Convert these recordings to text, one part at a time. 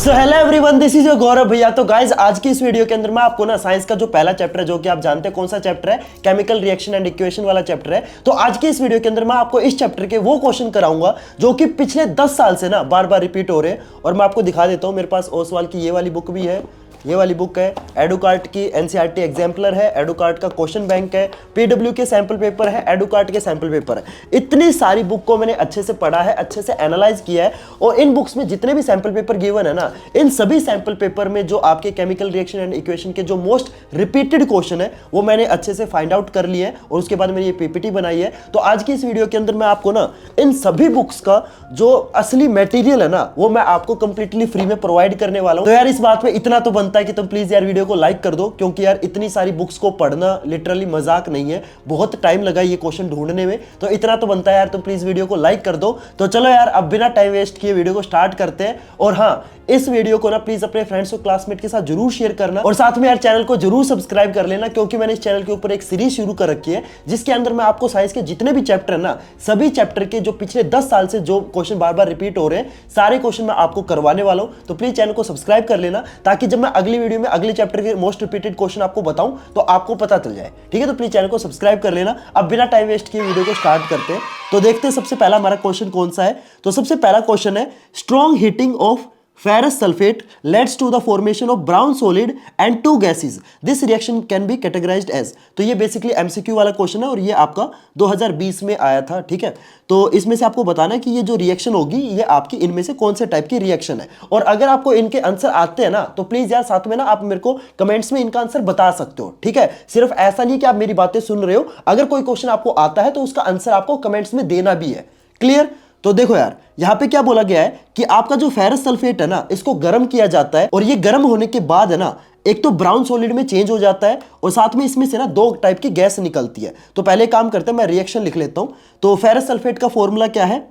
So hello everyone, this is your Gaurav bhaiya. तो guys आज की इस वीडियो के अंदर मैं आपको ना साइंस का जो पहला चैप्टर है, जो कि आप जानते हैं कौन सा चैप्टर है, केमिकल रिएक्शन एंड इक्वेशन वाला चैप्टर है। तो आज की इस वीडियो के अंदर मैं आपको इस चैप्टर के वो क्वेश्चन कराऊंगा जो कि पिछले 10 साल से ना बार बार रिपीट हो रहे हैं। और मैं आपको दिखा देता हूं, मेरे पास ओसवाल की ये वाली बुक भी है, ये वाली बुक है, एडुकार्ट की एनसीईआरटी एग्जाम्पलर है, एडुकार्ट का क्वेश्चन बैंक है, पीडब्ल्यू के सैंपल पेपर है, एडुकार्ट के सैंपल पेपर है। इतनी सारी बुक को मैंने अच्छे से पढ़ा है, अच्छे से एनालाइज किया है। और इन बुक्स में जितने भी सैंपल पेपर गिवन है ना, इन सभी सैंपल पेपर में जो आपके केमिकल रिएक्शन एंड इक्वेशन के जो मोस्ट रिपीटेड क्वेश्चन है वो मैंने अच्छे से फाइंड आउट कर लिए हैं और उसके बाद मैंने ये पीपीटी बनाई है। तो आज की इस वीडियो के अंदर मैं आपको ना इन सभी बुक्स का जो असली मटेरियल है ना वो मैं आपको कंप्लीटली फ्री में प्रोवाइड करने वाला हूं। तो यार इस बात पे इतना तो बनता है कि तुम प्लीज यार वीडियो को लाइक कर दो, क्योंकि यार इतनी सारी बुक्स को पढ़ना लिटरली मजाक नहीं है, बहुत टाइम लगा ये क्वेश्चन ढूंढने में। तो इतना तो बनता है यार, तुम प्लीज वीडियो को लाइक कर दो। तो चलो यार अब बिना टाइम वेस्ट किए वीडियो को स्टार्ट करते हैं। और हाँ, इस वीडियो को ना प्लीज अपने फ्रेंड्स और क्लासमेट के साथ जरूर शेयर करना और साथ में यार चैनल को जरूर सब्सक्राइब कर लेना, क्योंकि मैंने इस चैनल के ऊपर एक सीरीज शुरू कर रखी है जिसके अंदर मैं आपको साइंस के जितने भी चैप्टर है ना, सभी चैप्टर के जो पिछले 10 साल से जो क्वेश्चन बार बार रिपीट हो रहे हैं, सारे क्वेश्चन मैं आपको करवाने वाला हूं। तो प्लीज चैनल को सब्सक्राइब कर लेना, ताकि जब मैं अगली वीडियो में अगले चैप्टर के मोस्ट रिपीटेड क्वेश्चन आपको बताऊं तो आपको पता चल जाए। ठीक है, तो प्लीज चैनल को सब्सक्राइब कर लेना। अब बिना टाइम वेस्ट किए वीडियो को स्टार्ट करते हैं। तो देखते हैं सबसे पहला हमारा क्वेश्चन कौन सा है। तो सबसे पहला क्वेश्चन है, strong heating of ferrous sulfate leads to the formation of brown solid and two gases. This reaction can be categorized as। तो ये बेसिकली एमसीक्यू वाला क्वेश्चन है और ये आपका 2020 में आया था। ठीक है, तो इसमें से आपको बताना है कि ये जो रिएक्शन होगी ये आपकी इनमें से कौन से टाइप की रिएक्शन है। और अगर आपको इनके आंसर आते हैं ना तो प्लीज यार साथ में ना आप मेरे को कमेंट्स में इनका आंसर बता सकते हो। ठीक है, सिर्फ ऐसा नहीं कि आप मेरी बातें सुन रहे हो, अगर कोई क्वेश्चन आपको आता है तो उसका आंसर आपको कमेंट्स में देना भी है। क्लियर? तो देखो यार यहां पे क्या बोला गया है कि आपका जो फेरस सल्फेट है ना, इसको गर्म किया जाता है और ये गर्म होने के बाद है ना, एक तो ब्राउन सॉलिड में चेंज हो जाता है और साथ में इसमें से ना दो टाइप की गैस निकलती है। तो पहले काम करते हैं, मैं रिएक्शन लिख लेता हूं। तो फेरस सल्फेट का फॉर्मूला क्या है?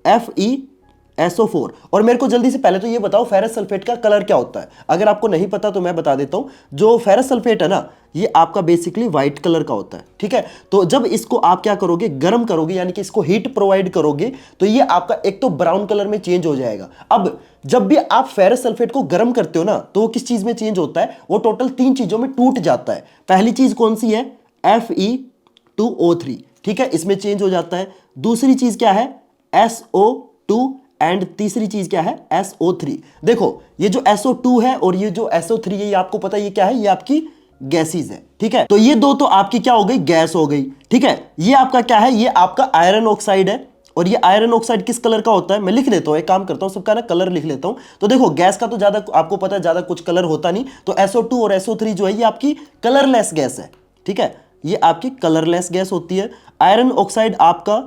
FeSO4। और मेरे को जल्दी से पहले तो ये बताओ फेरस सल्फेट का कलर क्या होता है। अगर आपको नहीं पता तो मैं बता देता हूं। जो फेरस सल्फेट है ना, ये आपका बेसिकली व्हाइट कलर का होता है। ठीक है, तो जब इसको आप क्या करोगे, गर्म करोगे, यानी कि इसको हीट प्रोवाइड करोगे, तो ये आपका एक तो ब्राउन कलर में चेंज हो जाएगा। अब जब भी आप फेरस सल्फेट को गर्म करते हो ना, तो वो किस चीज में चेंज होता है? वो टोटल 3 चीजों में टूट जाता है। पहली चीज कौन सी है? Fe2O3। ठीक है, इसमें चेंज हो जाता है। दूसरी चीज क्या है? SO2। एंड तीसरी चीज क्या है? SO3। देखो ये जो SO2 है और ये जो SO3 है, ये आपको पता है ये क्या है? ये आपकी गैसेस है। ठीक है, तो ये दो तो आपकी क्या हो गई? गैस हो गई। ठीक है, ये आपका क्या है? ये आपका आयरन ऑक्साइड है। और ये आयरन ऑक्साइड किस कलर का होता है? मैं लिख लेता हूं, एक काम करता हूं, सबका ना कलर लिख लेता हूं। तो देखो गैस का तो ज्यादा आपको पता है, ज्यादा कुछ कलर होता नहीं। तो SO2 और SO3 जो है ये आपकी कलरलेस गैस है। ठीक है, ये आपकी कलरलेस गैस होती है। आयरन ऑक्साइड आपका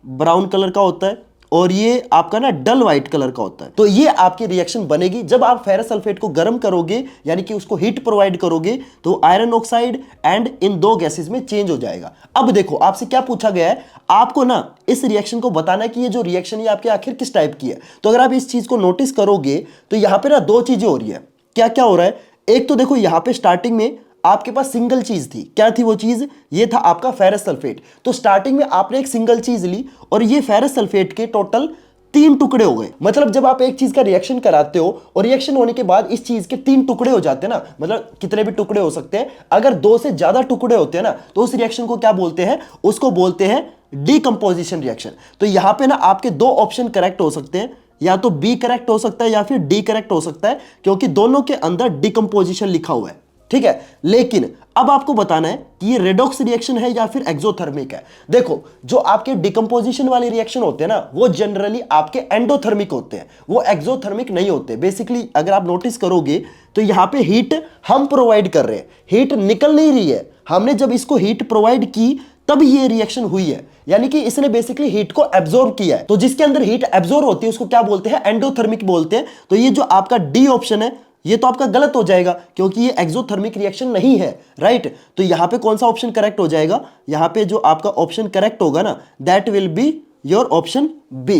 ब्राउन कलर का होता है और ये आपका ना डल व्हाइट कलर का होता है। तो ये आपकी रिएक्शन बनेगी जब आप फेरस सल्फेट को गर्म करोगे, यानी कि उसको हीट प्रोवाइड करोगे, तो आयरन ऑक्साइड एंड इन दो गैसेस में चेंज हो जाएगा। अब देखो आपसे क्या पूछा गया है, आपको ना इस रिएक्शन को बताना है कि ये जो रिएक्शन है आपके आखिर किस टाइप की है। तो अगर आप इस चीज को नोटिस करोगे तो यहां पे ना दो चीजें हो रही है। क्या क्या हो रहा है? एक तो देखो यहां पे स्टार्टिंग में आपके पास सिंगल चीज थी। क्या थी वो चीज? ये था आपका फेरस सल्फेट। तो स्टार्टिंग में आपने एक सिंगल चीज ली और ये फेरस सल्फेट के टोटल 3 टुकड़े हो गए। मतलब जब आप एक चीज का रिएक्शन कराते हो और रिएक्शन होने के बाद इस चीज के 3 टुकड़े हो जाते हैं ना, मतलब कितने भी टुकड़े हो सकते हैं, अगर 2 से ज्यादा टुकड़े होते हैं ना, तो उस रिएक्शन को क्या बोलते हैं? उसको बोलते हैं डीकंपोजिशन रिएक्शन। तो यहां पे ना आपके 2 ऑप्शन करेक्ट हो सकते हैं, या तो बी करेक्ट हो सकता है या फिर डी करेक्ट हो सकता है, क्योंकि दोनों के अंदर डीकंपोजिशन लिखा हुआ है। ठीक है, लेकिन अब आपको बताना है कि ये रेडॉक्स रिएक्शन है या फिर एक्सोथर्मिक है। देखो जो आपके डिकंपोजिशन वाले रिएक्शन होते हैं ना, वो जनरली आपके एंडोथर्मिक होते हैं, वो एक्सोथर्मिक नहीं होते। बेसिकली अगर आप नोटिस करोगे तो यहां पे हीट हम प्रोवाइड कर रहे हैं, हीट निकल नहीं रही है। हमने जब इसको हीट प्रोवाइड की तब ये रिएक्शन हुई है, यानी कि इसने बेसिकली हीट को एब्जॉर्ब किया है। तो जिसके अंदर हीट एब्जॉर्ब होती है उसको क्या बोलते हैं? एंडोथर्मिक बोलते हैं। तो ये जो आपका डी ऑप्शन है ये तो आपका गलत हो जाएगा, क्योंकि ये एक्सोथर्मिक रिएक्शन नहीं है। राइट, तो यहां पे कौन सा ऑप्शन करेक्ट हो जाएगा? यहां पे जो आपका ऑप्शन करेक्ट होगा ना, that will be your option B.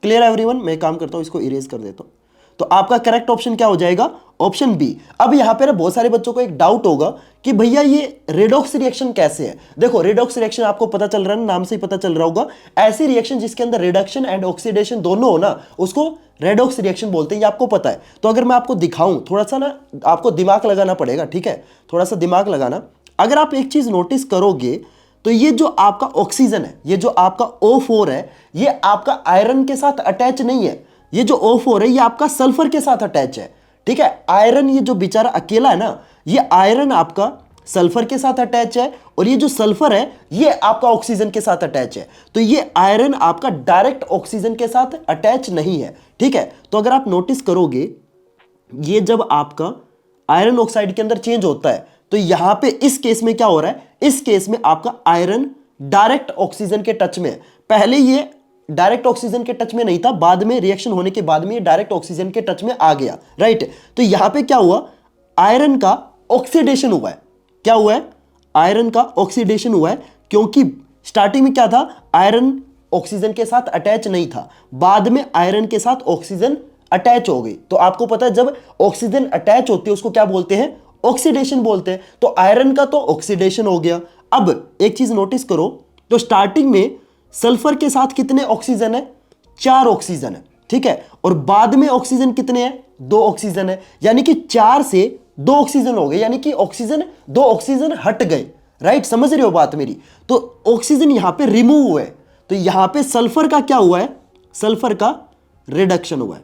Clear everyone? मैं काम करता हूं, इसको इरेज कर देता हूं। तो आपका करेक्ट ऑप्शन क्या हो जाएगा? Option B. अब यहां पे ना बहुत सारे बच्चों को एक डाउट होगा कि भैया ये रेडॉक्स रिएक्शन कैसे है। देखो रेडॉक्स रिएक्शन आपको पता चल रहा है, नाम से ही पता चल रहा होगा, ऐसी रिएक्शन जिसके अंदर रिडक्शन एंड ऑक्सीडेशन दोनों हो ना, उसको रेडॉक्स रिएक्शन बोलते हैं, ये आपको पता है। तो अगर मैं आपको दिखाऊं, थोड़ा सा ना आपको दिमाग लगाना पड़ेगा, ठीक है, थोड़ा सा दिमाग लगाना। अगर आप एक चीज नोटिस करोगे तो ये जो आपका ऑक्सीजन है, ये जो आपका O4 है, ये आपका आयरन के साथ अटैच नहीं है। ये जो O4 है ये आपका सल्फर के साथ अटैच है, ठीक है। आयरन ये जो बेचारा अकेला है ना, ये आयरन आपका सल्फर के साथ अटैच है, और ये जो सल्फर है ये आपका ऑक्सीजन के साथ अटैच है। तो ये आयरन आपका डायरेक्ट ऑक्सीजन के साथ अटैच नहीं है, ठीक है। तो अगर आप नोटिस करोगे, ये जब आपका आयरन ऑक्साइड के अंदर चेंज होता है तो यहां पे इस केस में क्या हो रहा है, इस केस में आपका आयरन डायरेक्ट ऑक्सीजन के टच में है। पहले ये डायरेक्ट ऑक्सीजन के टच में नहीं था, बाद में रिएक्शन होने के बाद में ये डायरेक्ट ऑक्सीजन के टच में आ गया, राइट। तो यहां पे क्या हुआ, आयरन का ऑक्सीडेशन हुआ है। क्या हुआ है, आयरन का ऑक्सीडेशन हुआ है, क्योंकि स्टार्टिंग में क्या था, आयरन ऑक्सीजन के साथ अटैच नहीं था, बाद में आयरन के साथ ऑक्सीजन अटैच हो गई। तो आपको पता है जब ऑक्सीजन अटैच होती है उसको क्या बोलते हैं, ऑक्सीडेशन बोलते हैं। तो आयरन का तो ऑक्सीडेशन हो गया। अब एक चीज नोटिस करो, तो स्टार्टिंग में सल्फर के साथ कितने ऑक्सीजन है, 4 ऑक्सीजन है, ठीक है, और बाद में ऑक्सीजन कितने हैं, 2 ऑक्सीजन है, यानी कि 4 से 2 ऑक्सीजन हो गए, यानी कि ऑक्सीजन 2 ऑक्सीजन हट गए, राइट। समझ रहे हो बात मेरी। तो ऑक्सीजन यहां पे रिमूव हुए, तो यहां पे सल्फर का क्या हुआ है, सल्फर का रिडक्शन हुआ है,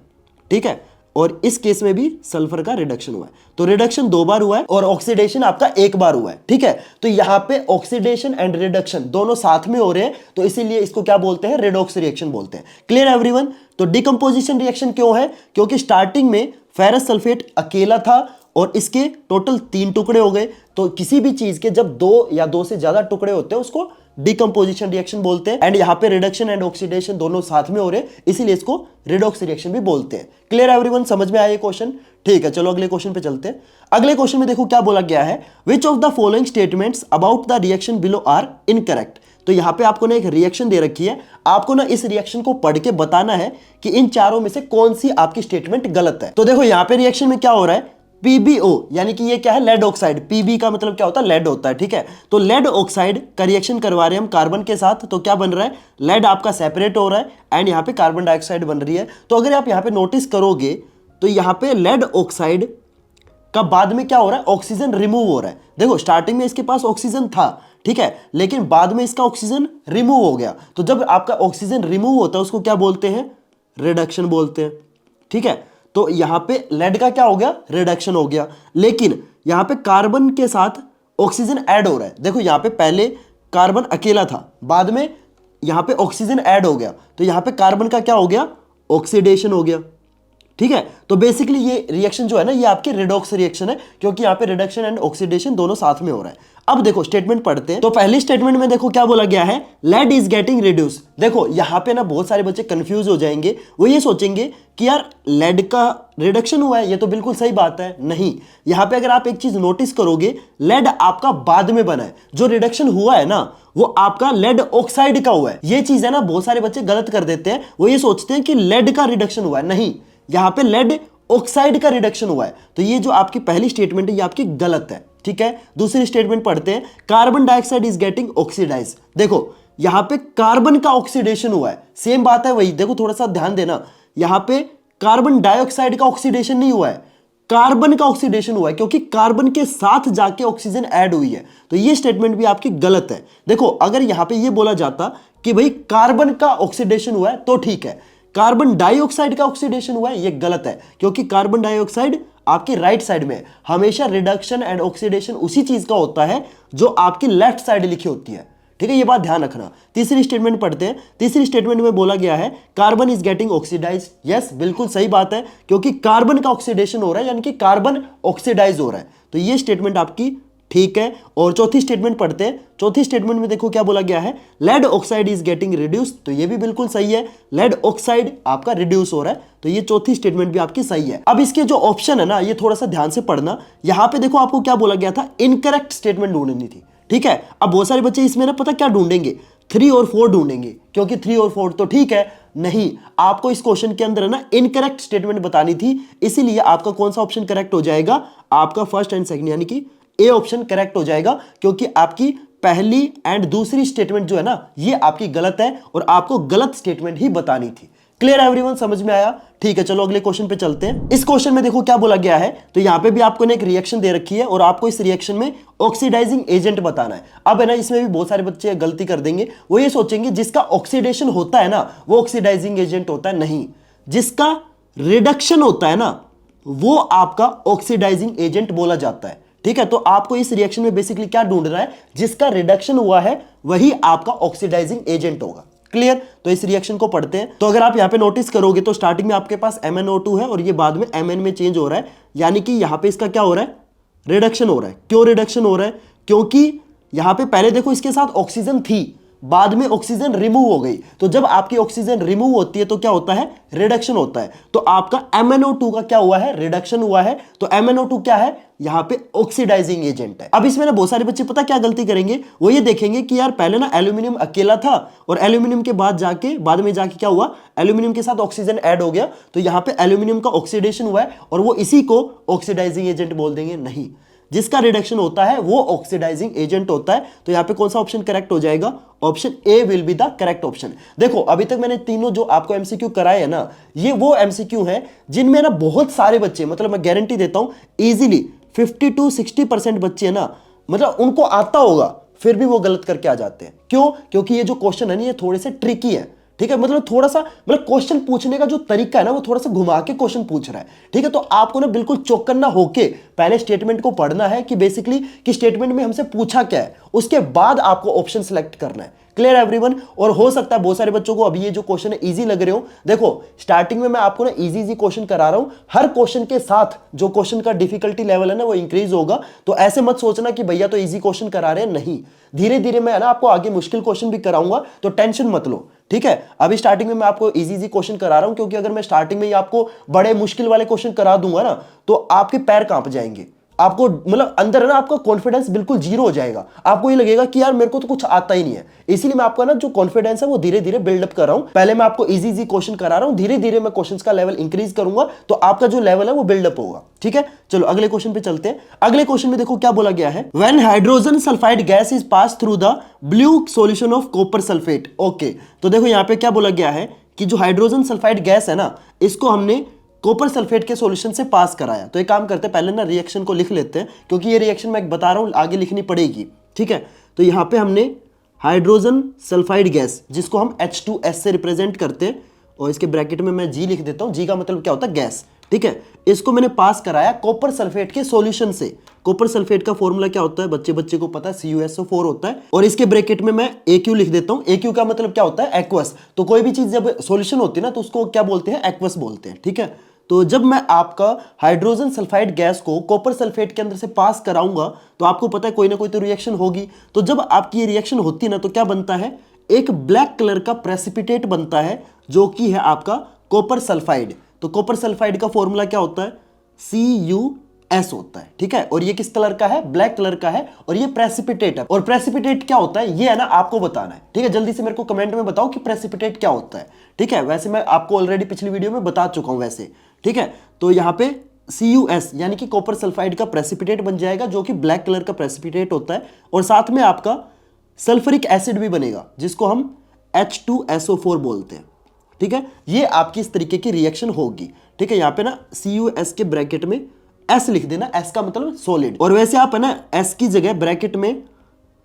ठीक है, और इस केस में भी सल्फर का रिडक्शन हुआ है। तो रिडक्शन 2 बार हुआ है और ऑक्सीडेशन आपका 1 बार हुआ है, ठीक है। तो यहां पे ऑक्सीडेशन एंड रिडक्शन दोनों साथ में हो रहे हैं, तो इसीलिए इसको क्या बोलते हैं, रेडॉक्स रिएक्शन बोलते हैं। Clear everyone. तो डिकम्पोजिशन रिएक्शन क्यों है, क्योंकि स्टार्टिंग में फेरस सल्फेट अकेला था और इसके टोटल 3 टुकड़े हो गए। तो किसी भी चीज के जब 2 या 2 से ज्यादा टुकड़े होते हैं उसको डिकम्पोजिशन रिएक्शन बोलते हैं। एंड यहां पे रिडक्शन एंड ऑक्सीडेशन दोनों साथ में हो रहे हैं, इसीलिए इसको रेडॉक्स रिएक्शन भी बोलते हैं। क्लियर एवरीवन, समझ में आया ये क्वेश्चन, ठीक है। चलो अगले क्वेश्चन पे चलते हैं। अगले क्वेश्चन में देखो क्या बोला गया है, which of the following statements about the reaction below are incorrect. तो यहां पे आपको ना एक रिएक्शन दे रखी है, आपको ना इस रिएक्शन को पढ़ के बताना है कि इन चारों में से कौन सी आपकी स्टेटमेंट गलत है। तो देखो यहां पे रिएक्शन में क्या हो रहा है, PbO यानी कि ये क्या है, लेड ऑक्साइड। Pb का मतलब क्या होता है, लेड होता है, ठीक है। तो लेड ऑक्साइड का रिएक्शन करवा रहे हैं हम कार्बन के साथ, तो क्या बन रहा है, लेड आपका सेपरेट हो रहा है एंड यहाँ पे कार्बन डाइऑक्साइड बन रही है। तो अगर आप यहाँ पे नोटिस करोगे तो यहाँ पे लेड ऑक्साइड का बाद में क्या हो रहा है, ऑक्सीजन रिमूव हो रहा है। देखो स्टार्टिंग में इसके पास ऑक्सीजन था, ठीक है, लेकिन बाद में इसका ऑक्सीजन रिमूव हो गया। तो जब आपका ऑक्सीजन रिमूव होता है उसको क्या बोलते हैं, रिडक्शन बोलते हैं, ठीक है। तो यहां पे लेड का क्या हो गया, रिडक्शन हो गया, लेकिन यहां पे कार्बन के साथ ऑक्सीजन ऐड हो रहा है। देखो यहां पे पहले कार्बन अकेला था, बाद में यहां पे ऑक्सीजन ऐड हो गया, तो यहां पे कार्बन का क्या हो गया, ऑक्सीडेशन हो गया, ठीक है। तो बेसिकली ये रिएक्शन जो है ना, ये आपकी रेडॉक्स रिएक्शन है, क्योंकि यहां पे रिडक्शन एंड ऑक्सीडेशन दोनों साथ में हो रहा है। अब देखो स्टेटमेंट पढ़ते हैं। तो पहली स्टेटमेंट में देखो क्या बोला गया है, लेड इज गेटिंग रिड्यूस। देखो यहां पे ना बहुत सारे बच्चे कंफ्यूज हो जाएंगे, वो ये सोचेंगे कि यार लेड का रिडक्शन हुआ है, ये तो बिल्कुल सही बात है। नहीं, यहां पे अगर आप एक चीज नोटिस करोगे, लेड आपका बाद में बना है, जो रिडक्शन हुआ है ना वो आपका लेड ऑक्साइड का हुआ है। ये चीज है ना बहुत सारे बच्चे गलत कर देते हैं, वो ये सोचते हैं कि लेड का रिडक्शन हुआ है, नहीं, यहां पे लेड ऑक्साइड का रिडक्शन हुआ है। तो ये जो आपकी पहली स्टेटमेंट है ये आपकी गलत है, ठीक है। दूसरी स्टेटमेंट पढ़ते हैं, carbon dioxide is getting oxidise. देखो यहां पे कार्बन का ऑक्सीडेशन हुआ है, सेम बात है वही। देखो थोड़ा सा ध्यान देना, यहां पे कार्बन डाइऑक्साइड का ऑक्सीडेशन नहीं हुआ है, कार्बन का ऑक्सीडेशन हुआ है, क्योंकि कार्बन के साथ जाके ऑक्सीजन ऐड हुई है। तो ये स्टेटमेंट भी आपकी गलत है। देखो अगर यहां पे ये बोला जाता कि भाई कार्बन का ऑक्सीडेशन हुआ है तो ठीक है, कार्बन डाइऑक्साइड का ऑक्सीडेशन हुआ है ये गलत है, क्योंकि कार्बन डाइऑक्साइड आपकी राइट साइड में, हमेशा रिडक्शन एंड ऑक्सीडेशन उसी चीज का होता है जो आपकी लेफ्ट साइड लिखी होती है, ठीक है, ये बात ध्यान रखना। तीसरी स्टेटमेंट पढ़ते हैं। तीसरी स्टेटमेंट में बोला गया है carbon is getting oxidise. Yes बिल्कुल सही बात है, क्योंकि कार्बन का ऑक्सीडेशन हो रहा है, यानी कि कार्बन ऑक्सीडाइज हो रहा है। तो ये स्टेटमेंट आपकी ठीक है। और चौथी स्टेटमेंट पढ़ते हैं। चौथी स्टेटमेंट में देखो क्या बोला गया है, lead oxide is getting reduce. तो ये भी बिल्कुल सही है, लेड ऑक्साइड आपका रिड्यूस हो रहा है। तो ये चौथी स्टेटमेंट भी आपकी सही है। अब इसके जो ऑप्शन है ना, ये थोड़ा सा ध्यान से पढ़ना। यहां पे देखो आपको क्या बोला गया था, इनकरेक्ट स्टेटमेंट ढूंढनी थी, ठीक है। अब बहुत सारे बच्चे इसमें ना पता क्या ढूंढेंगे, 3 और 4 ढूंढेंगे, क्योंकि 3 और 4 तो ठीक है, नहीं, आपको इस क्वेश्चन के अंदर है ना इनकरेक्ट स्टेटमेंट बतानी थी, इसीलिए आपका कौन सा ऑप्शन करेक्ट हो जाएगा, आपका फर्स्ट एंड सेकंड यानी कि ए ऑप्शन करेक्ट हो जाएगा, क्योंकि आपकी पहली एंड दूसरी स्टेटमेंट जो है ना ये आपकी गलत है और आपको गलत स्टेटमेंट ही बतानी थी। क्लियर एवरीवन, समझ में आया? ठीक है, चलो अगले क्वेश्चन पे चलते हैं। इस क्वेश्चन में देखो क्या बोला गया है, तो यहां पे भी आपको ना एक रिएक्शन दे रखी है और आपको इस रिएक्शन में ऑक्सीडाइजिंग एजेंट बताना है। अब है ना इसमें भी बहुत सारे बच्चे गलती कर देंगे, वो ये सोचेंगे जिसका ऑक्सीडेशन होता है ना वो ऑक्सीडाइजिंग एजेंट होता है। नहीं, जिसका रिडक्शन होता है ना वो आपका ऑक्सीडाइजिंग एजेंट बोला जाता है। ठीक है, तो आपको इस रिएक्शन में बेसिकली क्या ढूंढना है, जिसका रिडक्शन हुआ है वही आपका ऑक्सीडाइजिंग एजेंट होगा। क्लियर? तो इस रिएक्शन को पढ़ते हैं। तो अगर आप यहां पे नोटिस करोगे तो स्टार्टिंग में आपके पास MnO2 है और ये बाद में Mn में चेंज हो रहा है, यानी कि यहां पे इसका क्या हो रहा है, रिडक्शन हो रहा है। क्यों रिडक्शन हो रहा है? क्योंकि यहां पे पहले देखो इसके साथ ऑक्सीजन थी, बाद में ऑक्सीजन रिमूव हो गई, तो जब आपकी ऑक्सीजन रिमूव होती है तो क्या होता है, रिडक्शन होता है। तो आपका MnO2 का क्या हुआ है, रिडक्शन हुआ है। तो MnO2 क्या है, यहां पे ऑक्सीडाइजिंग एजेंट है। अब इसमें ना बहुत सारे बच्चे पता क्या गलती करेंगे, वो ये देखेंगे कि यार पहले ना एल्यूमिनियम अकेला था और एल्यूमिनियम के बाद में जाके क्या हुआ, एल्यूमिनियम के साथ ऑक्सीजन ऐड हो गया, तो यहां पे एल्यूमिनियम का ऑक्सीडेशन हुआ है और वो इसी को ऑक्सीडाइजिंग एजेंट बोल देंगे। नहीं, जिसका रिडक्शन होता है वो ऑक्सीडाइजिंग एजेंट होता है। तो यहां पे कौन सा ऑप्शन करेक्ट हो जाएगा, option A will be the correct option. देखो अभी तक मैंने तीनों जो आपको एमसीक्यू कराए हैं ना, ये वो एमसीक्यू हैं जिनमें ना बहुत सारे बच्चे, मतलब मैं गारंटी देता हूं इजीली 50 to 60% बच्चे हैं ना, मतलब उनको आता होगा फिर भी वो गलत करके आ जाते हैं। क्यों? क्योंकि ये जो क्वेश्चन है ना ये थोड़े से ट्रिकी है। ठीक है, मतलब थोड़ा सा, मतलब क्वेश्चन पूछने का जो तरीका है ना वो थोड़ा सा घुमा के क्वेश्चन पूछ रहा है। ठीक है, तो आपको ना बिल्कुल चौकन्ना होके पहले स्टेटमेंट को पढ़ना है कि बेसिकली कि स्टेटमेंट में हमसे पूछा क्या है, उसके बाद आपको ऑप्शन सेलेक्ट करना है। Clear everyone? और हो सकता है बहुत सारे बच्चों को अभी ये जो क्वेश्चन है इजी लग रहे हो। देखो स्टार्टिंग में मैं आपको ना इजी क्वेश्चन करा रहा हूं, हर क्वेश्चन के साथ जो क्वेश्चन का डिफिकल्टी लेवल है ना वो इंक्रीज होगा। तो ऐसे मत सोचना कि भैया तो इजी क्वेश्चन करा रहे हैं, नहीं, धीरे धीरे मैं ना आपको आगे मुश्किल क्वेश्चन भी कराऊंगा, तो टेंशन मत लो। ठीक है, अभी स्टार्टिंग में मैं आपको इजी क्वेश्चन करा रहा हूं, क्योंकि अगर मैं स्टार्टिंग में ही आपको बड़े मुश्किल वाले क्वेश्चन करा दूंगा ना तो आपके पैर कांप जाएंगे, आपको मतलब अंदर है ना आपका कॉन्फिडेंस बिल्कुल जीरो हो जाएगा, आपको ये लगेगा कि यार मेरे को तो कुछ आता ही नहीं है। इसीलिए मैं आपका ना जो कॉन्फिडेंस है वो धीरे धीरे बिल्डअप कर रहा हूं। पहले मैं आपको इजी क्वेश्चन करा रहा हूं, धीरे धीरे मैं क्वेश्चंस का लेवल इंक्रीज करूंगा तो आपका जो लेवल है वो बिल्डअप होगा। ठीक है, चलो अगले क्वेश्चन पे चलते हैं। अगले क्वेश्चन में देखो क्या बोला गया है, when hydrogen sulphide gas is pass through the blue solution of copper sulphate. Okay, तो देखो यहां पे क्या बोला गया है कि जो हाइड्रोजन सल्फाइड गैस है ना इसको हमने कॉपर सल्फेट के सॉल्यूशन से पास कराया। तो एक काम करते हैं, पहले ना रिएक्शन को लिख लेते हैं, क्योंकि ये रिएक्शन मैं बता रहा हूं आगे लिखनी पड़ेगी। ठीक है, तो यहां पे हमने हाइड्रोजन सल्फाइड गैस जिसको हम H2S से रिप्रेजेंट करते हैं, और इसके ब्रैकेट में मैं G लिख देता हूं। G का मतलब क्या होता है, गैस। ठीक है, इसको मैंने पास कराया कॉपर सल्फेट के सॉल्यूशन से। कॉपर सल्फेट का फॉर्मूला क्या होता है, बच्चे को पता है, CuSO4 होता है। और इसके ब्रैकेट में मैं AQ लिख देता हूं। AQ का मतलब क्या होता है, एक्वस। तो कोई भी चीज जब सॉल्यूशन होती है ना तो उसको क्या बोलते हैं, एक्वस बोलते हैं। ठीक है, तो जब मैं आपका हाइड्रोजन सल्फाइड गैस को कॉपर सल्फेट के अंदर से पास कराऊंगा तो आपको पता है कोई ना कोई तो रिएक्शन होगी। तो जब आपकी ये रिएक्शन होती है ना तो क्या बनता है, एक ब्लैक कलर का प्रेसिपिटेट बनता है जो कि है आपका कॉपर सल्फाइड। तो कॉपर सल्फाइड का फॉर्मूला क्या होता है, CuS होता है। ठीक है, और ये किस कलर का है, ब्लैक कलर का है, और ये प्रेसिपिटेट है। और प्रेसिपिटेट क्या होता है ये है ना आपको बताना है। ठीक है, जल्दी से मेरे को कमेंट में बताओ कि प्रेसिपिटेट क्या होता है। ठीक है, वैसे मैं आपको ऑलरेडी पिछली वीडियो में बता चुका हूं वैसे। ठीक है, तो यहां पे CuS यानी कि कॉपर सल्फाइड का प्रेसिपिटेट बन जाएगा जो कि ब्लैक कलर का प्रेसिपिटेट होता है, और साथ में आपका सल्फ्यूरिक एसिड भी बनेगा जिसको हम H2SO4 बोलते हैं। ठीक है, ये आपकी इस तरीके की रिएक्शन होगी। ठीक है, यहां पे ना CuS के ब्रैकेट में S लिख देना, S का मतलब सॉलिड। और वैसे आप है ना S की जगह ब्रैकेट में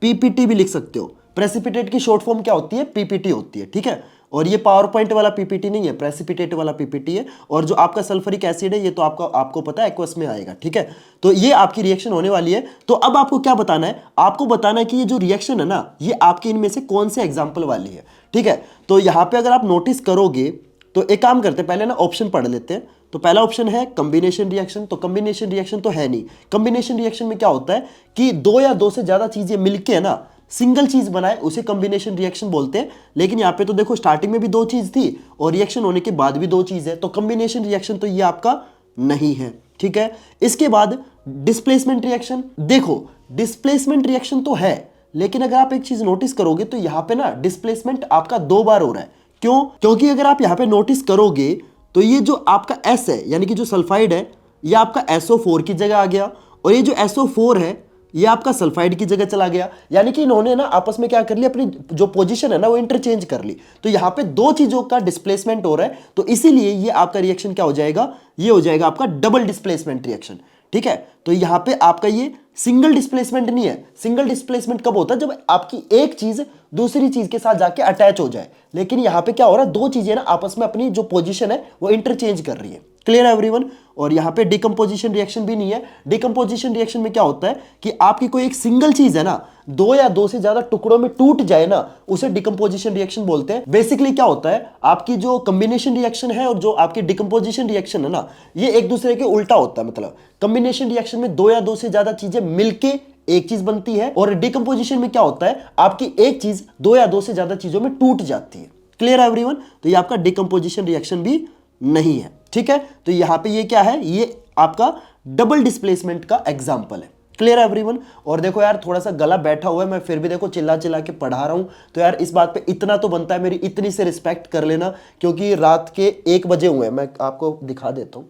PPT भी लिख सकते हो। प्रेसिपिटेट की शॉर्ट फॉर्म क्या होती है, PPT होती है। ठीक है, और ये पावर पॉइंट वाला PPT नहीं है, प्रेसिपिटेट वाला PPT है। और जो आपका सल्फ्यूरिक एसिड है ये तो आपको पता है एक्वस में आएगा। ठीक है, तो ये आपकी रिएक्शन होने वाली है। तो अब आपको क्या बताना है, आपको बताना है कि ये जो रिएक्शन है ना ये आपके इनमें से कौन से एग्जाम्पल वाली है। ठीक है, तो यहां पर अगर आप नोटिस करोगे तो एक काम करते हैं, पहले ना ऑप्शन पढ़ लेते हैं। तो पहला ऑप्शन है कॉम्बिनेशन रिएक्शन। तो कॉम्बिनेशन रिएक्शन तो है नहीं। कॉम्बिनेशन रिएक्शन में क्या होता है कि दो या दो से ज्यादा चीजें मिलके है ना सिंगल चीज बनाए, उसे कॉम्बिनेशन रिएक्शन बोलते हैं। लेकिन यहाँ पे तो देखो स्टार्टिंग में भी दो चीज थी और रिएक्शन होने के बाद भी दो चीज है, तो कॉम्बिनेशन रिएक्शन तो ये आपका नहीं है। ठीक है, इसके बाद डिस्प्लेसमेंट रिएक्शन। देखो डिस्प्लेसमेंट रिएक्शन तो है, लेकिन अगर आप एक चीज नोटिस करोगे तो यहाँ पे ना डिस्प्लेसमेंट आपका दो बार हो रहा है। क्यों? क्योंकि अगर आप यहाँ पे नोटिस करोगे तो ये जो आपका S है यानी कि जो सल्फाइड है ये आपका SO4 की जगह आ गया, और ये जो SO4 है ये आपका सल्फाइड की जगह चला गया। यानी कि इन्होंने ना आपस में क्या कर लिया, अपनी जो पोजीशन है ना वो इंटरचेंज कर ली। तो यहाँ पे दो चीजों का डिस्प्लेसमेंट हो रहा है, तो इसीलिए ये आपका रिएक्शन क्या हो जाएगा, ये हो जाएगा आपका डबल डिस्प्लेसमेंट रिएक्शन। ठीक है, तो यहाँ पे आपका ये सिंगल डिस्प्लेसमेंट नहीं है। सिंगल डिस्प्लेसमेंट कब होता है, जब आपकी एक चीज दूसरी चीज के साथ जाके अटैच हो जाए। लेकिन यहाँ पे क्या हो रहा है, दो चीजें ना आपस में अपनी जो पोजीशन है वो इंटरचेंज कर रही है। क्लियर है एवरीवन? और यहाँ पे डिकम्पोजिशन रिएक्शन भी नहीं है। डिकम्पोजिशन रिएक्शन में क्या होता है कि आपकी कोई एक सिंगल चीज है ना, दो या दो से ज्यादा टुकड़ों में टूट जाए ना, उसे डिकम्पोजिशन रिएक्शन बोलते हैं। बेसिकली क्या होता है, आपकी जो कॉम्बिनेशन रिएक्शन है और जो आपकी डिकम्पोजिशन रिएक्शन है ना, ये एक दूसरे के उल्टा होता है। मतलब कॉम्बिनेशन रिएक्शन में दो या दो से ज्यादा चीजें मिलके एक चीज बनती है, और डिकम्पोजिशन में क्या होता है, आपकी एक चीज दो या दो से ज्यादा चीजों में टूट जाती है। क्लियर है एवरीवन? तो ये आपका डिकम्पोजिशन रिएक्शन भी नहीं है। ठीक है, तो यहां पे ये क्या है, ये आपका डबल डिस्प्लेसमेंट का एग्जांपल है। क्लियर है एवरीवन? और देखो यार थोड़ा सा गला बैठा हुआ है, मैं फिर भी देखो चिल्ला चिल्ला के पढ़ा रहा हूं, तो यार इस बात पे इतना तो बनता है, मेरी इतनी से रिस्पेक्ट कर लेना, क्योंकि रात के 1 बजे हुए। मैं आपको दिखा देता हूं,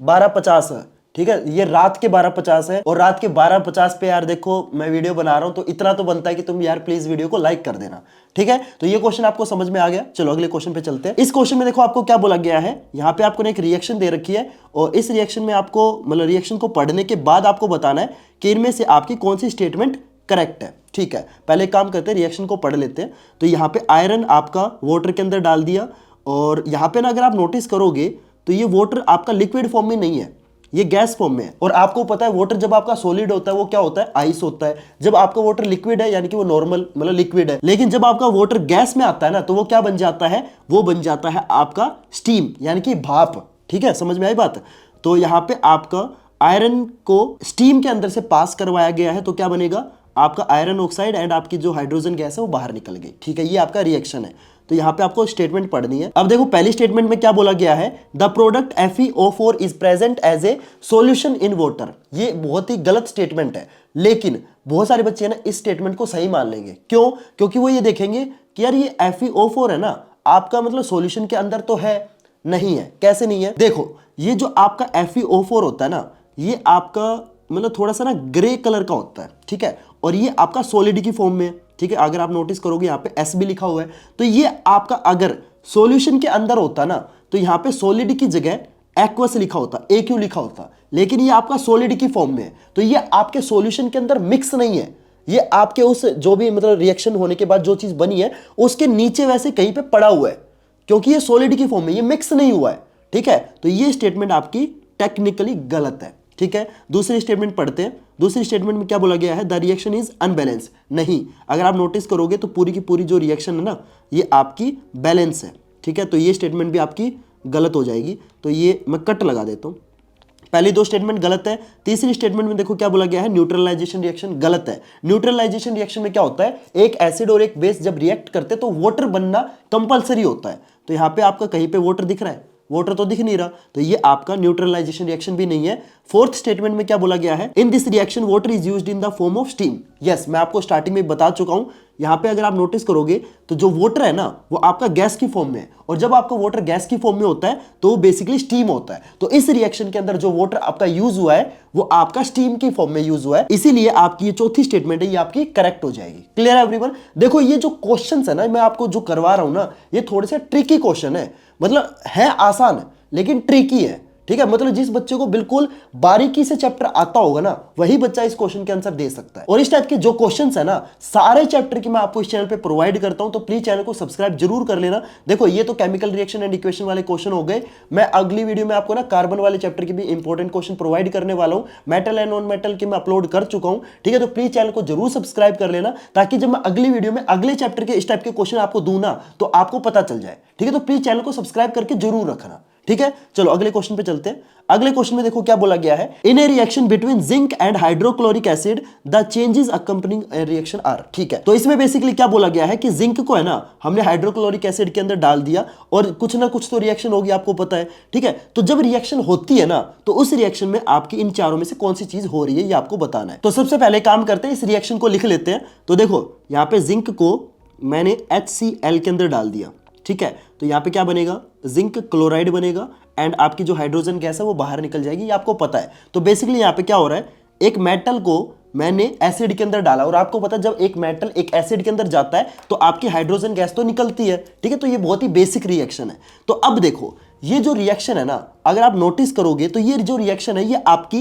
12:50 है। ठीक है, ये रात के 12:50 है, और रात के 12:50 पे यार देखो मैं वीडियो बना रहा हूं, तो इतना तो बनता है कि तुम यार प्लीज वीडियो को लाइक कर देना। ठीक है, तो ये क्वेश्चन आपको समझ में आ गया। चलो अगले क्वेश्चन पे चलते हैं। इस क्वेश्चन में देखो आपको क्या बोला गया है, यहाँ पे आपको एक रिएक्शन दे रखी है, और इस रिएक्शन में आपको मतलब रिएक्शन को पढ़ने के बाद आपको बताना है कि इनमें से आपकी कौन सी स्टेटमेंट करेक्ट है। ठीक है, पहले काम करते हैं, रिएक्शन को पढ़ लेते हैं। तो यहाँ पे आयरन आपका वाटर के अंदर डाल दिया, और यहाँ पे ना अगर आप नोटिस करोगे तो ये वाटर आपका लिक्विड फॉर्म में नहीं है, ये गैस फॉर्म में है। और आपको पता है वाटर जब आपका सॉलिड होता है वो क्या होता है, आइस होता है। जब आपका वाटर लिक्विड है यानी कि वो नॉर्मल मतलब लिक्विड है। लेकिन जब आपका वाटर गैस में आता है ना, तो वो क्या बन जाता है, वो बन जाता है आपका स्टीम यानी कि भाप। ठीक है, समझ में आई बात? तो यहाँ पे आपका आयरन को स्टीम के अंदर से पास करवाया गया है, तो क्या बनेगा, आपका आयरन ऑक्साइड एंड आपकी जो हाइड्रोजन गैस है वो बाहर निकल गई। ठीक है, ये आपका रिएक्शन है। तो यहाँ पे आपको स्टेटमेंट पढ़नी है। अब देखो पहली स्टेटमेंट में क्या बोला गया है, the product FeO4 is present as a solution in water. ये बहुत ही गलत स्टेटमेंट है, लेकिन बहुत सारे बच्चे ना इस स्टेटमेंट को सही मान लेंगे। क्यों? क्योंकि वो ये देखेंगे कि यार ये FeO4 है ना, आपका मतलब सॉल्यूशन के अंदर तो है नहीं है। कैसे नहीं है, देखो ये जो आपका FeO4 होता है ना, ये आपका मतलब थोड़ा सा ना ग्रे कलर का होता है। ठीक है, और ये आपका सॉलिड की फॉर्म में। ठीक है, अगर आप नोटिस करोगे यहाँ पे S भी लिखा हुआ है, तो ये आपका अगर सॉल्यूशन के अंदर होता ना, तो यहाँ पे सॉलिड की जगह एक्वस लिखा होता, AQ लिखा होता। लेकिन ये आपका सॉलिड की फॉर्म में है, तो ये आपके सॉल्यूशन के अंदर मिक्स नहीं है, ये आपके उस जो भी मतलब रिएक्शन होने के बाद जो चीज बनी है उसके नीचे वैसे कहीं पे पड़ा हुआ है, क्योंकि ये सॉलिड की फॉर्म में, ये मिक्स नहीं हुआ है। ठीक है, तो ये स्टेटमेंट आपकी टेक्निकली गलत है। ठीक है, दूसरी स्टेटमेंट पढ़ते हैं। दूसरी स्टेटमेंट में क्या बोला गया है, द रिएक्शन इज अनबैलेंस। नहीं, अगर आप नोटिस करोगे तो पूरी की पूरी जो रिएक्शन है ना, ये आपकी बैलेंस है। ठीक है, तो ये स्टेटमेंट भी आपकी गलत हो जाएगी, तो ये मैं कट लगा देता हूं। पहली दो स्टेटमेंट गलत है। तीसरी स्टेटमेंट में देखो क्या बोला गया है, न्यूट्रलाइजेशन रिएक्शन गलत है। न्यूट्रलाइजेशन रिएक्शन में क्या होता है, एक एसिड और एक बेस जब रिएक्ट करते हैं तो वाटर बनना कंपलसरी होता है। तो यहाँ पे आपका कहीं पे वाटर दिख रहा है, वाटर तो दिख नहीं रहा, तो ये आपका न्यूट्रलाइजेशन रिएक्शन भी नहीं है। फोर्थ स्टेटमेंट में क्या बोला गया है, in this reaction water is used in the form of steam. Yes, मैं आपको स्टार्टिंग में बता चुका हूं, यहां पे अगर आप नोटिस करोगे तो जो वाटर है ना वो आपका गैस की फॉर्म में है, और जब आपका वाटर गैस की फॉर्म में होता है तो वो बेसिकली स्टीम होता है। तो इस रिएक्शन के अंदर जो वाटर आपका यूज हुआ है वो आपका स्टीम की फॉर्म में यूज हुआ है, इसीलिए आपकी ये चौथी स्टेटमेंट है ये आपकी करेक्ट हो जाएगी। क्लियर है एवरीवन? देखो ये जो क्वेश्चंस है ना मैं आपको जो करवा रहा हूं ना, ये थोड़े से ट्रिकी क्वेश्चन है, मतलब है आसान लेकिन ट्रिकी है। ठीक है, मतलब जिस बच्चे को बिल्कुल बारीकी से चैप्टर आता होगा ना, वही बच्चा इस क्वेश्चन के आंसर दे सकता है। और इस टाइप के जो क्वेश्चंस है ना सारे चैप्टर की मैं आपको इस चैनल पे प्रोवाइड करता हूं, तो प्लीज चैनल को सब्सक्राइब जरूर कर लेना। देखो ये तो केमिकल रिएक्शन एंड इक्वेशन वाले क्वेश्चन हो गए। मैं अगली वीडियो में आपको ना कार्बन वाले चैप्टर की भी इंपॉर्टेंट क्वेश्चन प्रोवाइड करने वाला हूं। मेटल एंड नॉन मेटल के मैं अपलोड कर चुका हूं। ठीक है, तो प्लीज चैनल को जरूर सब्सक्राइब कर लेना, ताकि जब मैं अगली वीडियो में अगले चैप्टर के इस टाइप के क्वेश्चन आपको दूं ना तो आपको पता चल जाए। ठीक है, तो प्लीज चैनल को सब्सक्राइब करके जरूर रखना। ठीक है, चलो अगले क्वेश्चन पे चलते हैं। अगले क्वेश्चन में देखो क्या बोला गया है, in a reaction between zinc and hydrochloric acid the changes accompanying reaction are. ठीक है, तो इसमें बेसिकली क्या बोला गया है कि जिंक को है ना हमने हाइड्रोक्लोरिक एसिड के अंदर डाल दिया और कुछ ना कुछ तो रिएक्शन होगी, आपको पता है। ठीक है, तो जब रिएक्शन होती है ना तो उस रिएक्शन में आपकी इन चारों में से कौन सी चीज हो रही है ये आपको बताना है। तो सबसे पहले काम करते हैं, इस रिएक्शन को लिख लेते हैं। तो देखो यहाँ पे जिंक को मैंने HCl के अंदर डाल दिया, ठीक है, तो यहाँ पे क्या बनेगा, जिंक क्लोराइड बनेगा एंड आपकी जो हाइड्रोजन गैस है वो बाहर निकल जाएगी, ये आपको पता है। तो बेसिकली यहाँ पे क्या हो रहा है, एक मेटल को मैंने एसिड के अंदर डाला और आपको पता है जब एक मेटल एक एसिड के अंदर जाता है तो आपकी हाइड्रोजन गैस तो निकलती है, ठीक है, तो ये बहुत ही बेसिक रिएक्शन है। तो अब देखो ये जो रिएक्शन है ना, अगर आप नोटिस करोगे तो ये जो रिएक्शन है ये आपकी